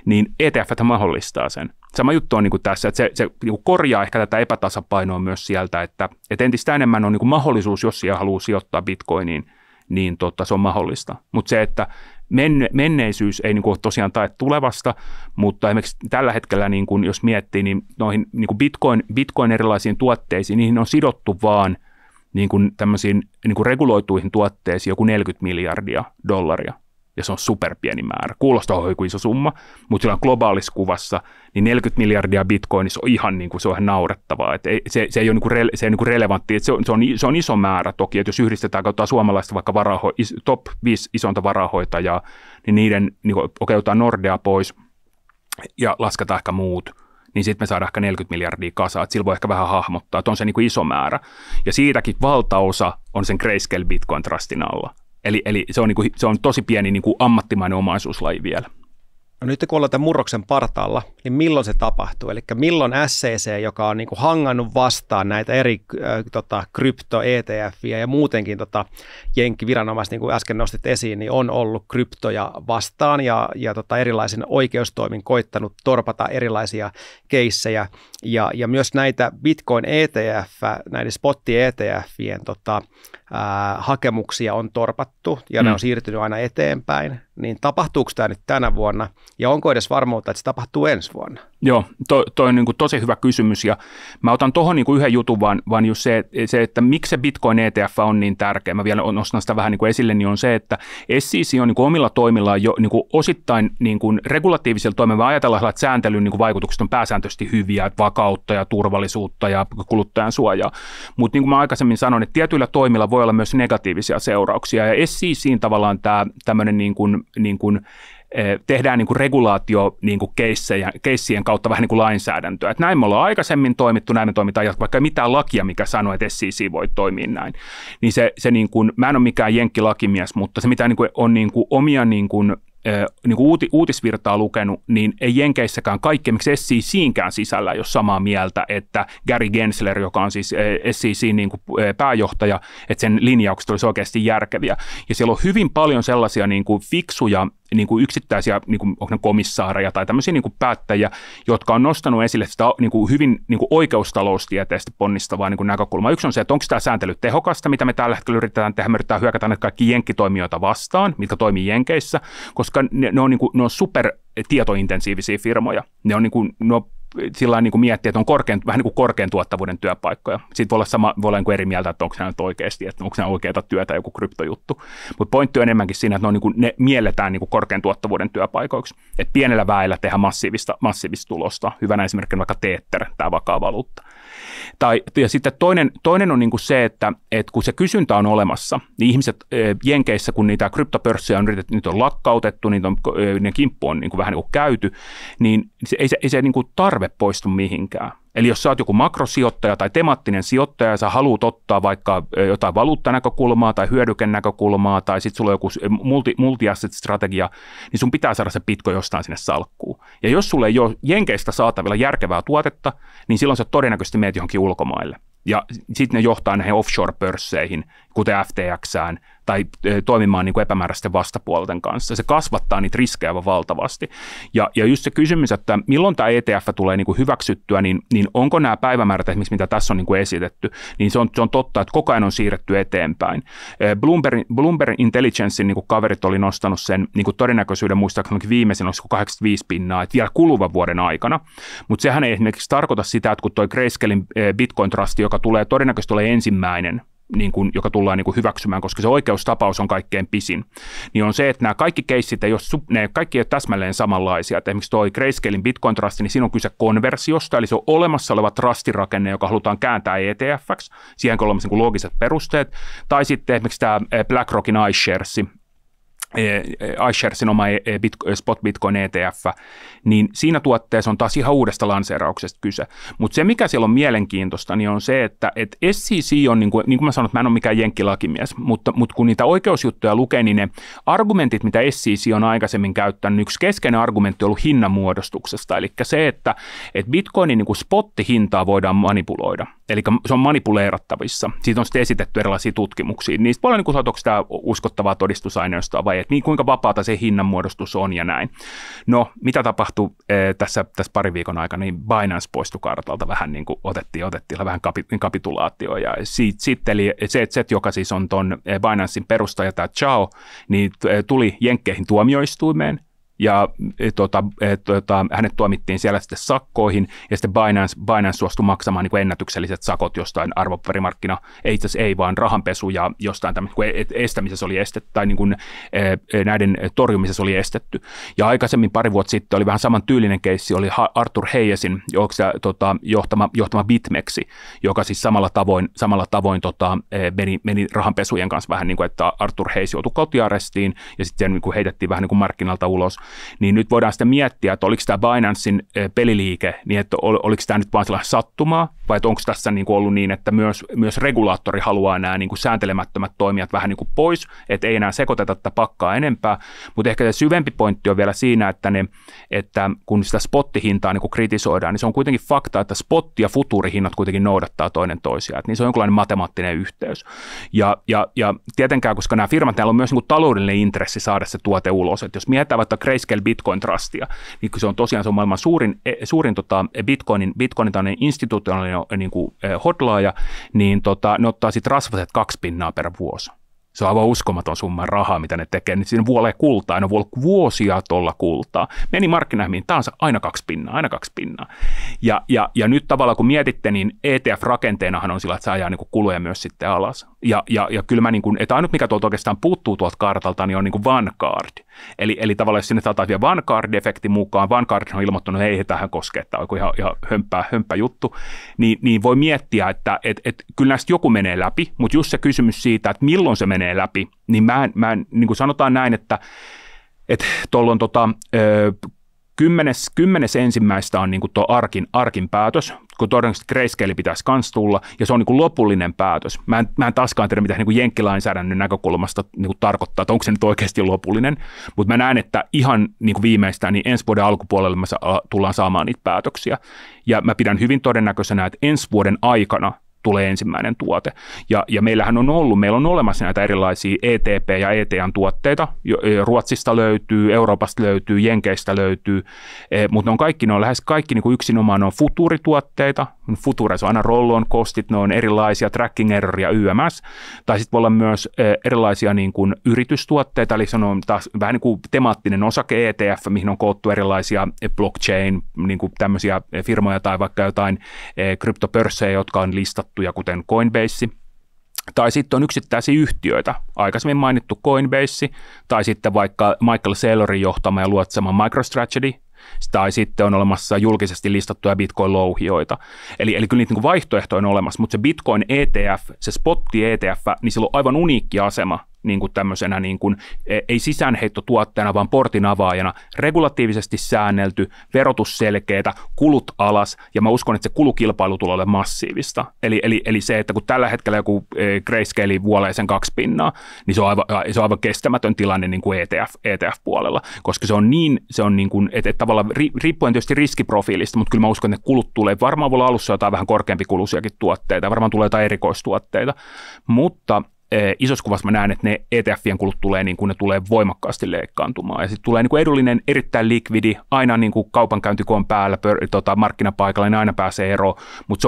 niin ETF mahdollistaa sen. Sama juttu on niin kuin tässä, että se niin kuin korjaa ehkä tätä epätasapainoa myös sieltä, että entistä enemmän on niin kuin mahdollisuus, jos siellä haluaa sijoittaa bitcoiniin, niin se on mahdollista. Mutta se, että menneisyys ei niin kuin ole tosiaan tae tulevasta, mutta esimerkiksi tällä hetkellä, niin kuin jos miettii, niin noihin niin kuin bitcoin erilaisiin tuotteisiin, niihin on sidottu vaan niin kuin tämmöisiin niin kuin reguloituihin tuotteisiin joku $40 miljardia. Ja se on superpieni määrä. Kuulostaa joku iso summa, mutta sillä on globaalissa kuvassa, niin 40 miljardia bitcoinissa on ihan, niin kuin, se on ihan naurettavaa. Että se ei ole niin kuin relevantti. Että se on iso määrä toki, että jos yhdistetään kautta suomalaista vaikka top 5 isonta varahoitajaa, niin niiden niin otetaan Nordea pois ja lasketaan ehkä muut, niin sitten me saadaan ehkä 40 miljardia kasaan, että sillä voi ehkä vähän hahmottaa, että on se niin kuin iso määrä. Ja siitäkin valtaosa on sen Grayscale Bitcoin Trustin alla. Eli se on tosi pieni niin kuin ammattimainen omaisuuslaji vielä. No nyt kun ollaan tämän murroksen partaalla, niin milloin se tapahtuu? Eli milloin SEC, joka on niin kuin hangannut vastaan näitä eri krypto-ETFiä ja muutenkin jenkkiviranomaiset, niin kuin äsken nostit esiin, niin on ollut kryptoja vastaan ja erilaisin oikeustoimin koittanut torpata erilaisia keissejä. Ja myös näitä Bitcoin-ETF, näiden spotti-ETFien hakemuksia on torpattu ja ne on siirtynyt aina eteenpäin. Niin tapahtuuko tämä nyt tänä vuonna ja onko edes varmuutta, että se tapahtuu ensi vuonna? Joo, toi on niin kuin tosi hyvä kysymys ja mä otan tuohon niin kuin yhden jutun, vaan just se, että miksi se Bitcoin ETF on niin tärkeä, mä vielä nostan sitä vähän niin kuin esille, niin on se, että SEC on niin kuin omilla toimillaan jo niin kuin osittain niin kuin regulatiivisilla toimilla ajatellaan, että sääntelyn niin kuin vaikutukset on pääsääntöisesti hyviä, että vakautta ja turvallisuutta ja kuluttajan suojaa, mutta niin kuin mä aikaisemmin sanoin, että tietyillä toimilla voi olla myös negatiivisia seurauksia ja SEC:in tavallaan tämä tämmöinen niin kuin tehdään niin kuin regulaatio niin kuin keissien kautta vähän niin kuin lainsäädäntöä. Että näin me ollaan aikaisemmin toimittu, näin me toimitaan, vaikka ei mitään lakia, mikä sanoo, että SEC voi toimia näin. Niin se niin kuin, mä en ole mikään jenkkilakimies, mutta se mitä niin kuin on niin kuin omia niin kuin uutisvirtaa lukenut, niin ei Jenkeissäkään kaikki, miksi SEC:nkään sisällä ei ole samaa mieltä, että Gary Gensler, joka on siis SEC:n niin kuin pääjohtaja, että sen linjaukset olisi oikeasti järkeviä. Ja siellä on hyvin paljon sellaisia niin kuin fiksuja niin kuin yksittäisiä niin kuin komissaareja tai tämmöisiä niin kuin päättäjiä, jotka on nostanut esille sitä niin kuin hyvin niin kuin oikeustaloustieteestä ponnistavaa niin kuin näkökulmaa. Yksi on se, että onko tämä sääntely tehokasta, mitä me tällä hetkellä yritetään tehdä. Me yritetään hyökätä näitä kaikki jenkkitoimijoita vastaan, mitkä toimii Jenkeissä, koska ne on super tietointensiivisiä firmoja. Ne on sillä niin kuin miettiä, että on vähän niin kuin korkean tuottavuuden työpaikkoja. Siitä voi olla niin kuin eri mieltä, että onko nämä nyt oikeasti, että onko nämä oikeaa työtä joku kryptojuttu. Mutta pointti on enemmänkin siinä, että ne mielletään niin kuin korkean tuottavuuden työpaikoiksi. Että pienellä väellä tehdään massiivista tulosta. Hyvänä esimerkkinä vaikka Tether, tämä vakaa valuutta. Ja sitten toinen on niin kuin se, että kun se kysyntä on olemassa, niin ihmiset Jenkeissä, kun niitä kryptopörssejä on yritetty, niitä on lakkautettu, ne kimppu on niin kuin vähän niin kuin käyty, niin ei se niin kuin tarve poistu mihinkään. Eli jos sä oot joku makrosijoittaja tai temaattinen sijoittaja ja sä haluat ottaa vaikka jotain valuuttanäkökulmaa tai hyödykenäkökulmaa tai sitten sulla on joku multi-asset-strategia, niin sun pitää saada se Bitcoin jostain sinne salkkuun. Ja jos sulla ei ole Jenkeistä saatavilla järkevää tuotetta, niin silloin sä todennäköisesti meet johonkin ulkomaille. Ja sitten ne johtaa näihin offshore-pörsseihin, kuten FTXään, tai toimimaan niin kuin epämääräisten vastapuolten kanssa. Se kasvattaa niitä riskejä valtavasti. Ja just se kysymys, että milloin tämä ETF tulee niin kuin hyväksyttyä, niin onko nämä päivämäärät, esimerkiksi mitä tässä on niin kuin esitetty, niin se on totta, että koko ajan on siirretty eteenpäin. Bloomberg Intelligencein niin kuin kaverit oli nostanut sen niin kuin todennäköisyyden muistaakseni viimeisin, olisiko 85%, että vielä kuluvan vuoden aikana. Mutta sehän ei esimerkiksi tarkoita sitä, että kun toi Grayscalen Bitcoin Trust, joka tulee todennäköisesti ole ensimmäinen, niin kuin, joka tullaan niin kuin hyväksymään, koska se oikeustapaus on kaikkein pisin, niin on se, että nämä kaikki keissit, ne kaikki ei ole täsmälleen samanlaisia. Että esimerkiksi tuo Grayscalen Bitcoin Trust, niin siinä on kyse konversiosta, eli se on olemassa oleva trustirakenne, joka halutaan kääntää ETF:ksi, siihen on olemassa niin kuin loogiset perusteet, tai sitten esimerkiksi tämä BlackRockin iSharesin oma Spot Bitcoin ETF, niin siinä tuotteessa on taas ihan uudesta lanseerauksesta kyse. Mutta se, mikä siellä on mielenkiintoista, niin on se, että SEC on, niin kuin mä sanoin, että mä en ole mikään jenkkilakimies, mutta kun niitä oikeusjuttuja lukee, niin ne argumentit, mitä SEC on aikaisemmin käyttänyt, yksi keskeinen argumentti on ollut hinnanmuodostuksesta, eli se, että Bitcoinin niin kuin spottihintaa voidaan manipuloida. Eli se on manipuleerattavissa. Siitä on sitten esitetty erilaisia tutkimuksia. Niistä voi olla niin onko tämä uskottavaa todistusaineistoa vai että kuinka vapaata se hinnanmuodostus on ja näin. No, mitä tapahtui tässä parin viikon aikana, niin Binance poistui kartalta vähän niin kuin otettiin vähän kapitulaatioon. Ja sitten se, joka siis on ton Binancein perustaja, tämä Chao, niin tuli Jenkkeihin tuomioistuimeen. Ja hänet tuomittiin siellä sitten sakkoihin, ja sitten Binance suostui maksamaan niin kuin ennätykselliset sakot jostain arvopaperimarkkina, itse asiassa ei vaan rahanpesu ja jostain estämisessä oli estetty, tai niin kuin näiden torjumisessa oli estetty. Ja aikaisemmin pari vuotta sitten oli vähän saman tyylinen keissi, oli Arthur Hayesin johtama BitMEX, joka siis samalla tavoin meni rahanpesujen kanssa vähän niin kuin, että Arthur Hayes joutui kotiarestiin, ja sitten niin kuin heitettiin vähän niin kuin markkinalta ulos. niin nyt voidaan sitten miettiä, että oliko tämä Binancein peliliike, niin että oliko tämä nyt vaan sellainen sattumaa, vai onko tässä niin kuin ollut niin, että myös regulaattori haluaa nämä niin kuin sääntelemättömät toimijat vähän niin kuin pois, että ei enää sekoiteta tätä pakkaa enempää, mutta ehkä se syvempi pointti on vielä siinä, että kun sitä spottihintaa niin kuin kritisoidaan, niin se on kuitenkin fakta, että spotti- ja futuurihinnat kuitenkin noudattaa toinen toisiaan, että niin se on jonkinlainen matemaattinen yhteys. Ja tietenkään, koska nämä firmat, näillä on myös niin kuin taloudellinen intressi saada se tuote ulos, että jos mietitään vaikka Grayscale Bitcoin Trustia, niin se on tosiaan se on maailman suurin Bitcoinin institutionaalinen niin kuin hodlaaja, niin ne ottaa sitten rasvaset 2% per vuosi. Se on aivan uskomaton summa rahaa, mitä ne tekee. Niin siinä vuolee kultaa, ne voi olla vuosia tuolla kultaa. Meni markkinahintaan taas aina 2%. Ja nyt tavallaan kun mietitte, niin ETF-rakenteenahan on sillä, että se ajaa niin kuin kuluja myös sitten alas. Ja kyllä mä niin kuin, että ainut mikä tuolta oikeastaan puuttuu tuolta kartalta, niin on niin kuin Vanguard. Eli tavallaan jos sinne saataisiin vielä Vanguard-efekti mukaan, Vanguard on ilmoittanut, että ei tähän koske, että on ihan hömpää juttu, niin voi miettiä, että kyllä näistä joku menee läpi, mutta just se kysymys siitä, että milloin se menee läpi, niin mä niin kuin sanotaan näin, että tuolla on 10.1. on niin kuin tuo arkin päätös, kun todennäköisesti Grayscale pitäisi kans tulla, ja se on niin kuin lopullinen päätös. Mä en taaskaan tiedä, mitä niin kuin jenkkilainsäädännön näkökulmasta niin kuin tarkoittaa, että onko se nyt oikeasti lopullinen, mutta mä näen, että ihan niin kuin viimeistään niin ensi vuoden alkupuolella me tullaan saamaan niitä päätöksiä, ja mä pidän hyvin todennäköisenä, että ensi vuoden aikana tulee ensimmäinen tuote. Ja meillä on olemassa näitä erilaisia ETP- ja ETN-tuotteita. Ruotsista löytyy, Euroopasta löytyy, Jenkeistä löytyy, mutta ne on lähes kaikki niin kuin yksinomaan on futuurituotteita. Futureissa on aina roll-on costit, ne on erilaisia tracking error ja YMS. Tai sitten voi olla myös erilaisia niin kuin yritystuotteita, eli se on taas vähän niin kuin temaattinen osake ETF, mihin on koottu erilaisia blockchain, niin kuin tämmöisiä firmoja tai vaikka jotain kryptopörssejä, jotka on listattu, kuten Coinbase, tai sitten on yksittäisiä yhtiöitä, aikaisemmin mainittu Coinbase, tai sitten vaikka Michael Saylorin johtama ja luotsama MicroStrategy, tai sitten on olemassa julkisesti listattuja Bitcoin-louhijoita. Eli kyllä niitä niin kuin vaihtoehtoja on olemassa, mutta se Bitcoin ETF, se spotti ETF, niin sillä on aivan uniikki asema niin kuin tämmöisenä, niin kuin, ei sisäänheittotuotteena, vaan portin avaajana, regulatiivisesti säännelty, verotus selkeätä, kulut alas, ja mä uskon, että se kulukilpailu tulee olemaan massiivista. Eli se, että kun tällä hetkellä joku Grayscale vuolee sen 2%, niin se on aivan kestämätön tilanne niin kuin ETF-puolella, koska se on niin kuin, että tavallaan riippuen tietysti riskiprofiilista, mutta kyllä mä uskon, että kulut tulee, varmaan voi olla alussa jotain vähän korkeampikuluisiakin tuotteita, varmaan tulee jotain erikoistuotteita, mutta isossa kuvassa mä näen, että ne ETF-ien kulut tulee, niin kuin ne tulee voimakkaasti leikkaantumaan. Ja sitten tulee niin kuin edullinen, erittäin likvidi, aina niin kuin kaupankäynti, kun on päällä markkinapaikalla, niin aina pääsee eroon, mutta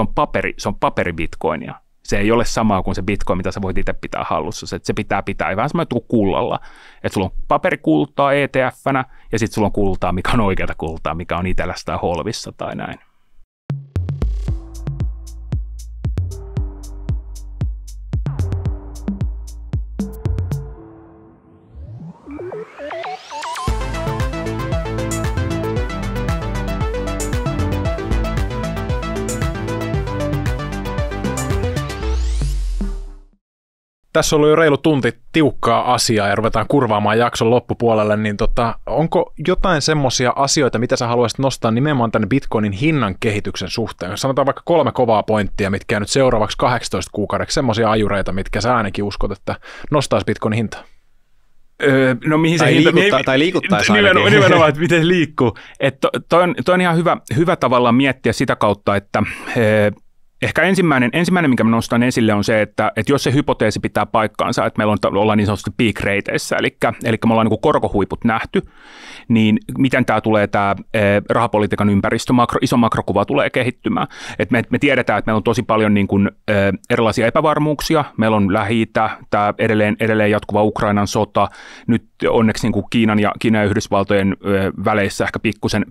se on paperi bitcoinia. Se ei ole samaa kuin se bitcoin, mitä sä voit itse pitää hallussa. Se pitää vähän semmoinen kuin kullalla. Että sulla on paperikultaa ETF-nä ja sitten sulla on kultaa, mikä on oikeata kultaa, mikä on Itellässä tai Holvissa tai näin. Tässä on ollut jo reilu tunti tiukkaa asiaa ja ruvetaan kurvaamaan jakson loppupuolelle, niin onko jotain semmoisia asioita, mitä sä haluaisit nostaa nimenomaan tänne Bitcoinin hinnan kehityksen suhteen? Sanotaan vaikka 3 kovaa pointtia, mitkä on nyt seuraavaksi 18 kuukaudeksi, semmoisia ajureita, mitkä sä ainakin uskot, että nostaisi Bitcoinin hintaa. No mihin tai se hinta... Tai liikuttaisi ainakin. Nimenomaan, että miten liikkuu. Toi on ihan hyvä tavallaan miettiä sitä kautta, että ehkä ensimmäinen, minkä mä nostan esille, on se, että jos se hypoteesi pitää paikkaansa, että meillä ollaan niin sanotusti peak rateissa, eli me ollaan niin kuin korkohuiput nähty, niin miten tämä tulee, tämä rahapolitiikan ympäristö, iso makrokuva tulee kehittymään. Et me tiedetään, että meillä on tosi paljon niin kuin erilaisia epävarmuuksia, meillä on Lähi-Itä, tämä edelleen jatkuva Ukrainan sota, nyt onneksi niin kuin Kiinan ja Yhdysvaltojen väleissä ehkä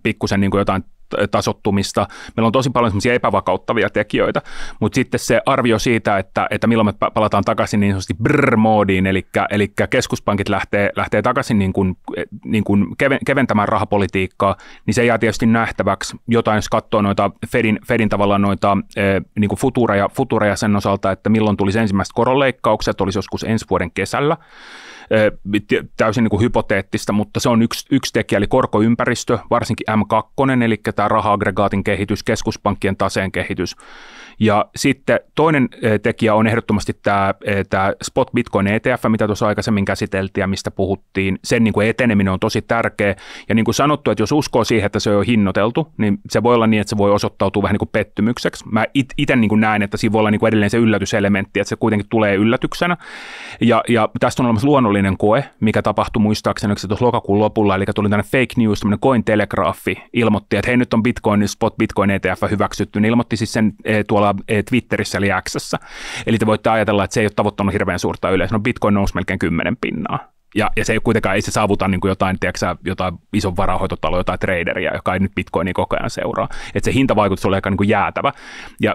pikkusen niin kuin jotain tasottumista. Meillä on tosi paljon semmoisia epävakauttavia tekijöitä, mutta sitten se arvio siitä, että milloin me palataan takaisin niin sanotusti brr-moodiin, eli keskuspankit lähtee takaisin niin kuin keventämään rahapolitiikkaa, niin se jää tietysti nähtäväksi. Jotain, jos katsoo noita Fedin tavallaan noita niin kuin futureja sen osalta, että milloin tulisi ensimmäiset koronleikkaukset, olisi joskus ensi vuoden kesällä. Täysin niin kuin hypoteettista, mutta se on yksi tekijä, eli korkoympäristö, varsinkin M2, eli tämä raha-aggregaatin kehitys, keskuspankkien taseen kehitys. Ja sitten toinen tekijä on ehdottomasti tämä Spot Bitcoin ETF, mitä tuossa aikaisemmin käsiteltiin ja mistä puhuttiin. Sen niin kuin eteneminen on tosi tärkeä. Ja niin kuin sanottu, että jos uskoo siihen, että se on hinnoiteltu, niin se voi olla niin, että se voi osoittautua vähän niin kuin pettymykseksi. Mä itse niin kuin näen, että siinä voi olla niin kuin edelleen se yllätyselementti, että se kuitenkin tulee yllätyksenä. Ja tästä on olemassa luonnollinen koe, mikä tapahtui muistaakseni tuossa lokakuun lopulla, eli tuli tänne fake news, tämmöinen Cointelegraph ilmoitti, että hei, nyt on Spot Bitcoin ETF hyväksytty, niin ilmoitti siis sen tuolla Twitterissä eli X:ssä. Eli te voitte ajatella, että se ei ole tavoittanut hirveän suurta yleisöä. No Bitcoin nousi melkein 10%. Ja se ei kuitenkaan ei se saavuta niin kuin jotain ison varahoitotaloa, jotain traderia, joka ei nyt Bitcoinia koko ajan seuraa. Että se hintavaikutus oli aika niin kuin jäätävä.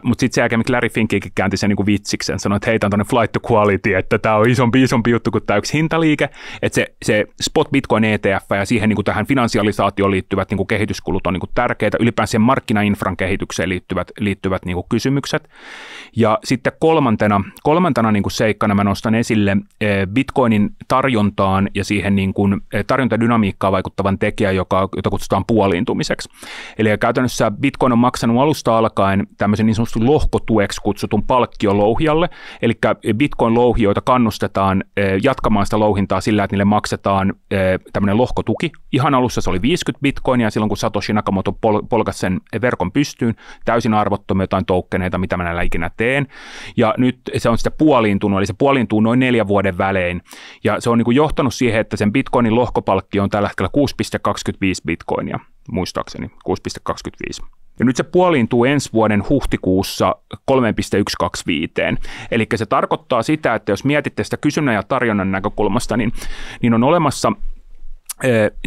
Mutta sitten se jälkeen Larry Finkikin käänti sen niin kuin vitsiksi ja sanoi, että hei, tämä on tuonne flight to quality, että tämä on isompi juttu kuin tämä yksi hintaliike. Että se Spot Bitcoin ETF ja siihen niin kuin tähän finansialisaatioon liittyvät niin kuin kehityskulut on niin kuin tärkeitä. Ylipäänsä siihen markkinainfran kehitykseen liittyvät niin kuin kysymykset. Ja sitten kolmantena niin kuin seikkana mä nostan esille Bitcoinin tarjontaa ja siihen niin kuin tarjontadynamiikkaan vaikuttavan tekijän, jota kutsutaan puoliintumiseksi. Eli käytännössä Bitcoin on maksanut alusta alkaen tämmöisen niin sanotusti lohkotueksi kutsutun palkkiolouhijalle, eli Bitcoin-louhijoita kannustetaan jatkamaan sitä louhintaa sillä, että niille maksetaan tämmöinen lohkotuki. Ihan alussa se oli 50 bitcoinia silloin, kun Satoshi Nakamoto polkasi sen verkon pystyyn, täysin arvottomia jotain tokeneita, mitä mä näillä ikinä teen. Ja nyt se on sitten puoliintunut, eli se puoliintuu noin 4 vuoden välein. Ja se on niin kuin johtanut siihen, että sen Bitcoinin lohkopalkki on tällä hetkellä 6,25 bitcoinia, muistaakseni 6,25. Ja nyt se puoliintuu ensi vuoden huhtikuussa 3,125. Eli se tarkoittaa sitä, että jos mietitte sitä kysynnän ja tarjonnan näkökulmasta, niin on olemassa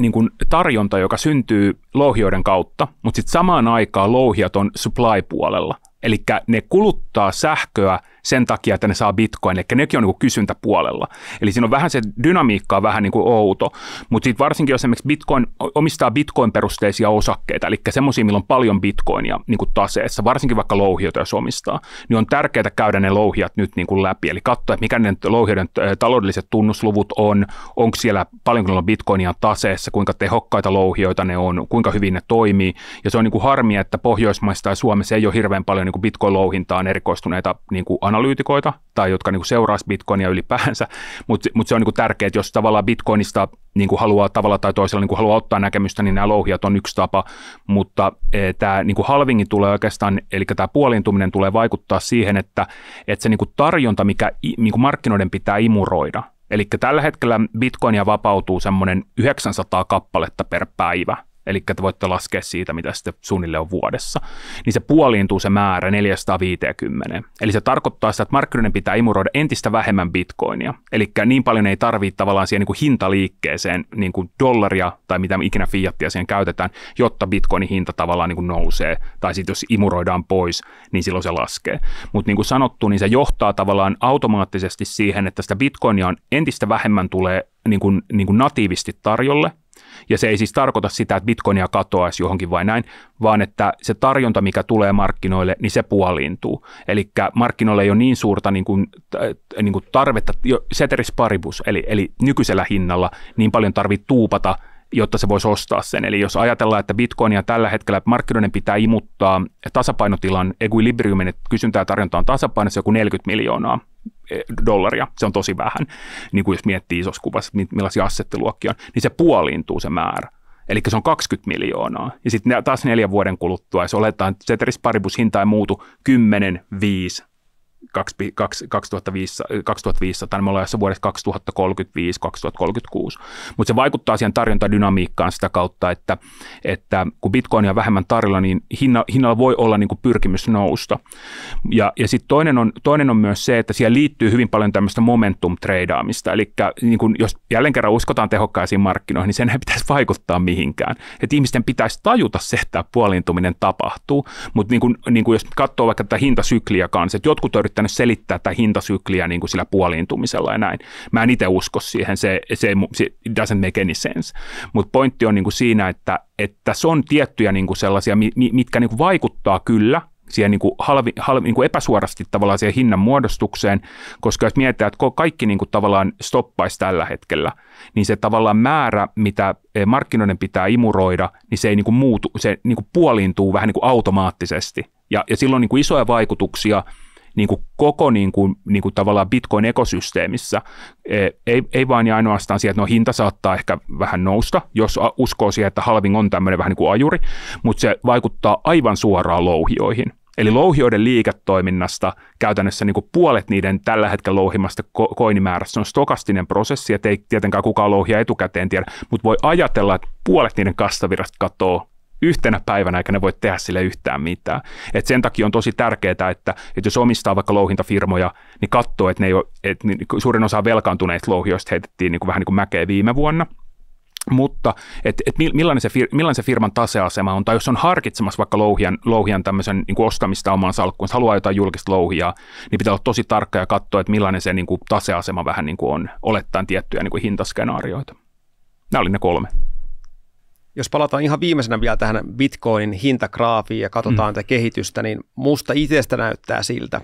niin kuin tarjonta, joka syntyy louhijoiden kautta, mutta sitten samaan aikaan louhijat on supply-puolella. Eli ne kuluttaa sähköä sen takia, että ne saa bitcoin, eli nekin on niin kuin kysyntäpuolella. Eli siinä on vähän se dynamiikka on vähän niin kuin outo, mutta sitten varsinkin jos esimerkiksi Bitcoin omistaa Bitcoin-perusteisia osakkeita, eli semmoisia, millä on paljon bitcoinia niin kuin taseessa, varsinkin vaikka louhijoita jos omistaa, niin on tärkeää käydä ne louhijat nyt niin kuin läpi, eli katsoa, että mikä ne louhijoiden taloudelliset tunnusluvut on, onko siellä paljonko niillä on bitcoinia taseessa, kuinka tehokkaita louhijoita ne on, kuinka hyvin ne toimii, ja se on niin kuin harmi, että Pohjoismaissa tai Suomessa ei ole hirveän paljon niin kuin Bitcoin-louhintaan erikoistuneita niin kuin analyytikoita tai jotka niin kuin seuraisi Bitcoinia ylipäänsä, mutta se on niin kuin tärkeää, että jos tavallaan Bitcoinista niin kuin haluaa tavalla tai toisella niin kuin haluaa ottaa näkemystä, niin nämä louhijat on yksi tapa, mutta tämä niin kuin halvingin tulee oikeastaan, eli tämä puoliintuminen tulee vaikuttaa siihen, että se niin kuin tarjonta, mikä niin kuin markkinoiden pitää imuroida, eli tällä hetkellä Bitcoinia vapautuu semmoinen 900 kappaletta per päivä, eli te voitte laskea siitä, mitä sitten suunnilleen on vuodessa, niin se puoliintuu se määrä 450. Eli se tarkoittaa sitä, että markkinoiden pitää imuroida entistä vähemmän bitcoinia. Eli niin paljon ei tarvitse tavallaan siihen niin kuin hintaliikkeeseen niin kuin dollaria tai mitä ikinä fiattia siihen käytetään, jotta bitcoinin hinta tavallaan niin kuin nousee. Tai sitten jos imuroidaan pois, niin silloin se laskee. Mutta niin kuin sanottu, niin se johtaa tavallaan automaattisesti siihen, että sitä bitcoinia on entistä vähemmän tulee niin kuin natiivisti tarjolle. Ja se ei siis tarkoita sitä, että bitcoinia katoaisi johonkin vai näin, vaan että se tarjonta, mikä tulee markkinoille, niin se puoliintuu. Eli markkinoille ei ole niin suurta niin kuin tarvetta, ceteris paribus, eli nykyisellä hinnalla niin paljon tarvitsee tuupata, jotta se voisi ostaa sen. Eli jos ajatellaan, että bitcoinia tällä hetkellä markkinoiden pitää imuttaa tasapainotilan equilibriumin, että kysyntä ja tarjonta on tasapainossa joku 40 miljoonaa dollaria, se on tosi vähän, niin kuin jos miettii isossa kuvassa, millaisia assettiluokkia on, niin se puoliintuu se määrä. Eli se on 20 miljoonaa. Ja sitten taas 4 vuoden kuluttua, jos oletetaan, että ceteris paribus hinta ei muutu 10, 5, 2500, niin me ollaan jossain vuodessa 2035-2036. Mutta se vaikuttaa siihen tarjontadynamiikkaan sitä kautta, että kun bitcoinia on vähemmän tarjolla, niin hinnalla voi olla niin kuin pyrkimys nousta. Ja sitten toinen on myös se, että siihen liittyy hyvin paljon tämmöistä momentum-treidaamista, eli niin kun jos jälleen kerran uskotaan tehokkaisiin markkinoihin, niin sen ei pitäisi vaikuttaa mihinkään. Että ihmisten pitäisi tajuta se, että puoliintuminen tapahtuu, mutta niin kun jos katsoo vaikka tätä hintasykliä kanssa, että jotkut on yrittänyt selittää tätä hintasykliä niin kuin sillä puoliintumisella ja näin. Mä en itse usko siihen, se doesn't make any sense. Mutta pointti on niin kuin siinä, että se on tiettyjä niin kuin sellaisia, mitkä niin kuin vaikuttaa kyllä siihen niin kuin epäsuorasti tavallaan siihen hinnan muodostukseen, koska jos mietitään, että kaikki niin kuin tavallaan stoppaisi tällä hetkellä, niin se tavallaan määrä, mitä markkinoiden pitää imuroida, niin se ei niin kuin muutu, se niin kuin puoliintuu vähän niin kuin automaattisesti. Ja silloin niin kuin isoja vaikutuksia niin kuin koko niin kuin tavallaan Bitcoin-ekosysteemissä, ei vain ja ainoastaan siihen, että hinta saattaa ehkä vähän nousta, jos uskoo siihen, että halving on tämmöinen vähän niin kuin ajuri, mutta se vaikuttaa aivan suoraan louhioihin. Eli louhioiden liiketoiminnasta käytännössä niin kuin puolet niiden tällä hetkellä louhimasta koinimäärästä on stokastinen prosessi, että ei tietenkään kukaan louhia etukäteen tiedä, mutta voi ajatella, että puolet niiden kassavirrasta katoo yhtenä päivänä, eikä ne voi tehdä sille yhtään mitään. Et sen takia on tosi tärkeää, että jos omistaa vaikka louhintafirmoja, niin katsoo, että suurin osa velkaantuneista louhioista heitettiin niin kuin vähän niin kuin mäkeä viime vuonna. Mutta millainen se firman taseasema on, tai jos on harkitsemassa vaikka louhijan tämmöisen niin kuin ostamista omaan salkkuun, jos haluaa jotain julkista louhijaa, niin pitää olla tosi tarkka ja katsoa, että millainen se niin kuin taseasema vähän niin kuin on, olettaen tiettyjä niin kuin hintaskenaarioita. Nämä oli ne 3. Jos palataan ihan viimeisenä vielä tähän Bitcoinin hintagraafiin ja katsotaan tätä kehitystä, niin musta itsestä näyttää siltä,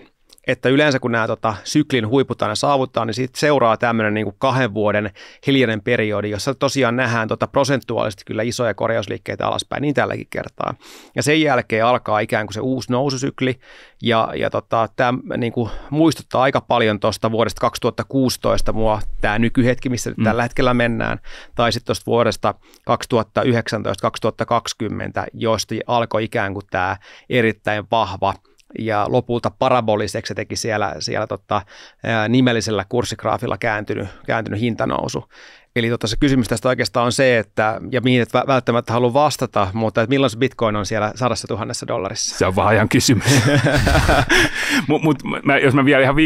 että yleensä kun nämä syklin huiput aina saavutaan, niin siitä seuraa tämmöinen niin kuin 2 vuoden hiljainen periodi, jossa tosiaan nähdään prosentuaalisesti kyllä isoja korjausliikkeitä alaspäin, niin tälläkin kertaa. Ja sen jälkeen alkaa ikään kuin se uusi noususykli, ja tämä niin kuin muistuttaa aika paljon tuosta vuodesta 2016 mua tämä nykyhetki, missä nyt tällä hetkellä mennään, tai sitten tuosta vuodesta 2019-2020, josta alkoi ikään kuin tämä erittäin vahva ja lopulta paraboliseksi se teki siellä nimellisellä kurssigraafilla kääntynyt hintanousu. Eli se kysymys tästä oikeastaan on se, että, ja mihin et välttämättä halua vastata, mutta että milloin se Bitcoin on siellä $100,000? Se on vaan ajan kysymys. Jos mä vielä ihan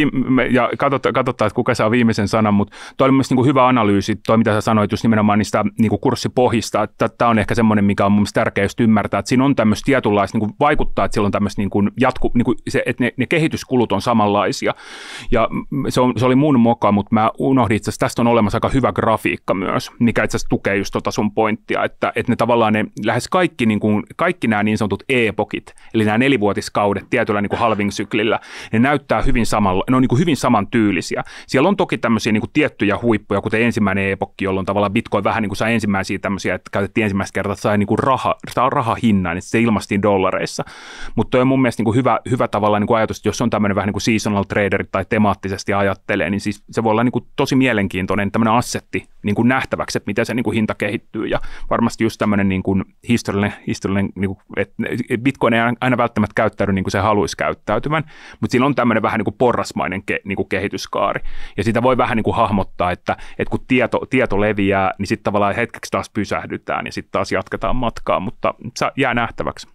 ja katsotaan, että kuka saa viimeisen sanan, mutta toi oli mielestäni niin hyvä analyysi, toi mitä sä sanoit just nimenomaan niistä niin kurssipohjista, että tämä on ehkä semmoinen, mikä on mun mielestä tärkeää just ymmärtää, että siinä on tämmöistä tietynlaista, niin vaikuttaa, että sillä on tämmöistä että ne kehityskulut on samanlaisia. Ja se oli mun moka, mutta mä unohdin itse asiassa, tästä on olemassa aika hyvä grafiikka myös, mikä itse asiassa tukee just sun pointtia, että ne tavallaan lähes kaikki nämä niin sanotut e-epokit, eli nämä 4-vuotiskaudet tietyllä niin kuin halving-syklillä, ne näyttää hyvin ne on niin kuin hyvin samantyylisiä. Siellä on toki tämmöisiä niin kuin tiettyjä huippuja, kuten ensimmäinen e-epokki, jolloin tavallaan Bitcoin vähän niin kuin sai ensimmäisiä tämmöisiä, että käytettiin ensimmäistä kertaa, että sai niin kuin rahahinnan, että se ilmastiin dollareissa. Mutta toi on mun mielestä niin kuin hyvä tavallaan niin kuin ajatus, että jos on tämmöinen vähän niin kuin seasonal trader tai temaattisesti ajattelee, niin siis se voi olla niin kuin tosi mielenkiintoinen tämmöinen assetti, niin kuin nähtäväksi, että miten se niin kuin hinta kehittyy, ja varmasti just tämmöinen niin kuin historiallinen niin kuin, että Bitcoin ei aina välttämättä käyttäydy niin kuin se haluaisi käyttäytyvän, mutta siinä on tämmöinen vähän niin kuin porrasmainen niin kuin kehityskaari, ja sitä voi vähän niin kuin hahmottaa, että kun tieto leviää, niin sitten tavallaan hetkeksi taas pysähdytään, ja sitten taas jatketaan matkaa, mutta se jää nähtäväksi.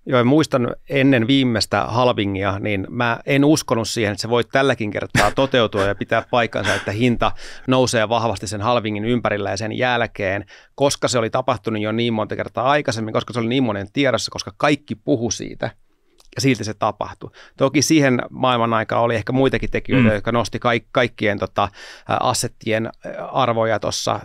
Joo, muistan ennen viimeistä halvingia, niin mä en uskonut siihen, että se voi tälläkin kertaa toteutua ja pitää paikkansa, että hinta nousee vahvasti sen halvingin ympärillä ja sen jälkeen, koska se oli tapahtunut jo niin monta kertaa aikaisemmin, koska se oli niin monen tiedossa, koska kaikki puhu siitä. Ja silti se tapahtui. Toki siihen maailman aikaan oli ehkä muitakin tekijöitä, jotka nosti kaikkien assettien arvoja tuossa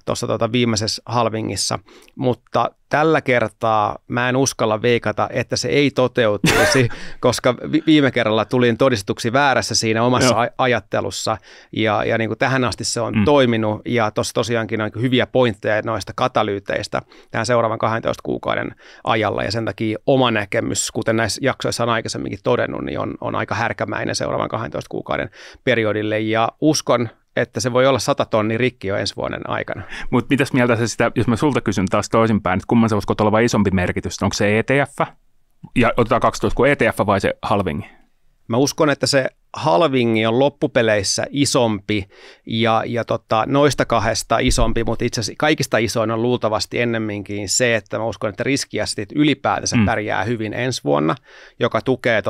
viimeisessä halvingissa, mutta tällä kertaa mä en uskalla veikata, että se ei toteutuisi, koska viime kerralla tulin todistetuksi väärässä siinä omassa ajattelussa, ja niin kuin tähän asti se on toiminut, ja tuossa tosiaankin on hyviä pointteja noista katalyyteistä tähän seuraavan 12 kuukauden ajalla, ja sen takia oma näkemys, kuten näissä jaksoissa on aikaisemminkin todennut, niin on aika härkämäinen seuraavan 12 kuukauden periodille, ja uskon, että se voi olla 100 tonnia rikki jo ensi vuoden aikana. Mutta mitäs mieltä se sitä, jos mä sulta kysyn taas toisinpäin, että kumman sä uskot olevan isompi merkitys, onko se ETF, ja otetaan 12, kun ETF vai se halvingi? Mä uskon, että se halvingi on loppupeleissä isompi ja noista kahdesta isompi, mutta itse asiassa kaikista isoin on luultavasti ennemminkin se, että mä uskon, että riskiassetit ylipäätänsä pärjää hyvin ensi vuonna, joka tukee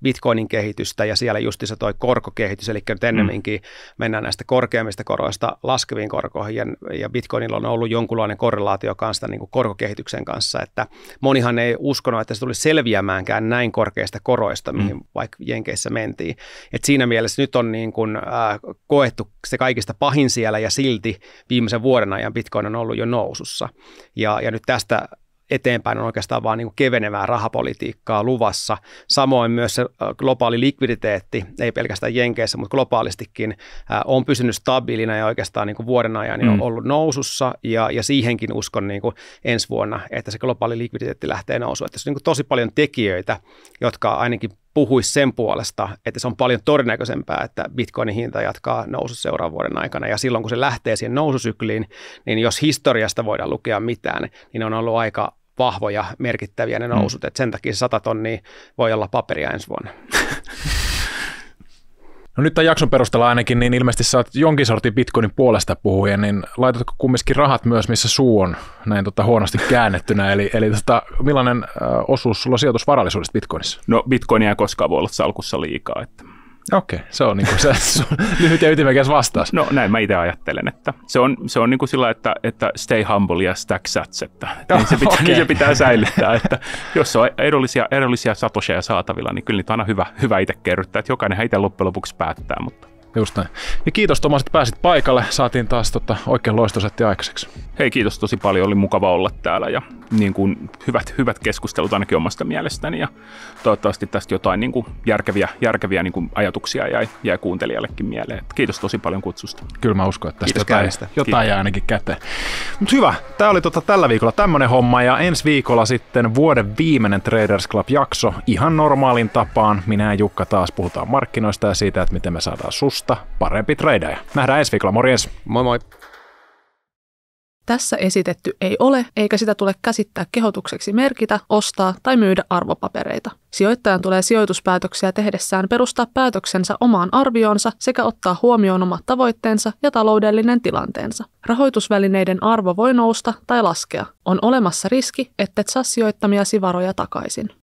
Bitcoinin kehitystä ja siellä justiinsa toi korkokehitys, eli nyt ennemminkin mennään näistä korkeammista koroista laskeviin korkoihin ja Bitcoinilla on ollut jonkunlainen korrelaatio kanssa niin kuin korkokehityksen kanssa, että monihan ei uskonut, että se tulisi selviämäänkään näin korkeista koroista, mihin vaikka Jenkeissä mentiin. Et siinä mielessä nyt on niin kuin, koettu se kaikista pahin siellä ja silti viimeisen vuoden ajan Bitcoin on ollut jo nousussa. Ja nyt tästä eteenpäin on oikeastaan vaan niin kuin kevenevää rahapolitiikkaa luvassa. Samoin myös se globaali likviditeetti, ei pelkästään Jenkeissä, mutta globaalistikin on pysynyt stabiilina ja oikeastaan niin kuin vuoden ajan jo ollut nousussa ja siihenkin uskon niin kuin ensi vuonna, että se globaali likviditeetti lähtee nousuun. Että se on niin kuin tosi paljon tekijöitä, jotka ainakin puhuisi sen puolesta, että se on paljon todennäköisempää, että Bitcoinin hinta jatkaa nousussa seuraavan vuoden aikana. Ja silloin, kun se lähtee siihen noususykliin, niin jos historiasta voidaan lukea mitään, niin on ollut aika vahvoja, merkittäviä ne nousut. Et sen takia 100 tonnia voi olla paperia ensi vuonna. No nyt tämän jakson perusteella ainakin, niin ilmeisesti sä oot jonkin sortin Bitcoinin puolesta puhuja, niin laitatko kumminkin rahat myös, missä suu on näin huonosti käännettynä, eli millainen osuus sulla on sijoitusvarallisuudesta Bitcoinissa? No Bitcoinia ei koskaan voi olla salkussa liikaa, että okei, se on niin kuin se lyhyt ja ytimekäs vastaus. No näin mä itse ajattelen, että se on niin kuin sillä, että stay humble ja stack sats, että niin se pitää säilyttää, että jos on edullisia satosheja saatavilla, niin kyllä niitä on aina hyvä itse kerryttää, että jokainen itse loppujen lopuksi päättää, mutta just näin. Ja kiitos Tomas, että pääsit paikalle. Saatiin taas oikein loistosetti aikaiseksi. Hei, kiitos tosi paljon. Oli mukava olla täällä ja niin kuin hyvät keskustelut ainakin omasta mielestäni. Ja toivottavasti tästä jotain niin kuin järkeviä niin kuin ajatuksia jäi kuuntelijallekin mieleen. Kiitos tosi paljon kutsusta. Kyllä mä uskon, että tästä jotain jää ainakin käteen. Mutta hyvä. Tämä oli tällä viikolla tämmöinen homma ja ensi viikolla sitten vuoden viimeinen Traders Club-jakso ihan normaalin tapaan. Minä ja Jukka taas puhutaan markkinoista ja siitä, että miten me saadaan susta parempi tradeja. Nähdään ensi viikolla. Morjens. Moi moi. Tässä esitetty ei ole, eikä sitä tule käsittää kehotukseksi merkitä, ostaa tai myydä arvopapereita. Sijoittajan tulee sijoituspäätöksiä tehdessään perustaa päätöksensä omaan arvioonsa sekä ottaa huomioon omat tavoitteensa ja taloudellinen tilanteensa. Rahoitusvälineiden arvo voi nousta tai laskea. On olemassa riski, ettet saa sijoittamiasi varoja takaisin.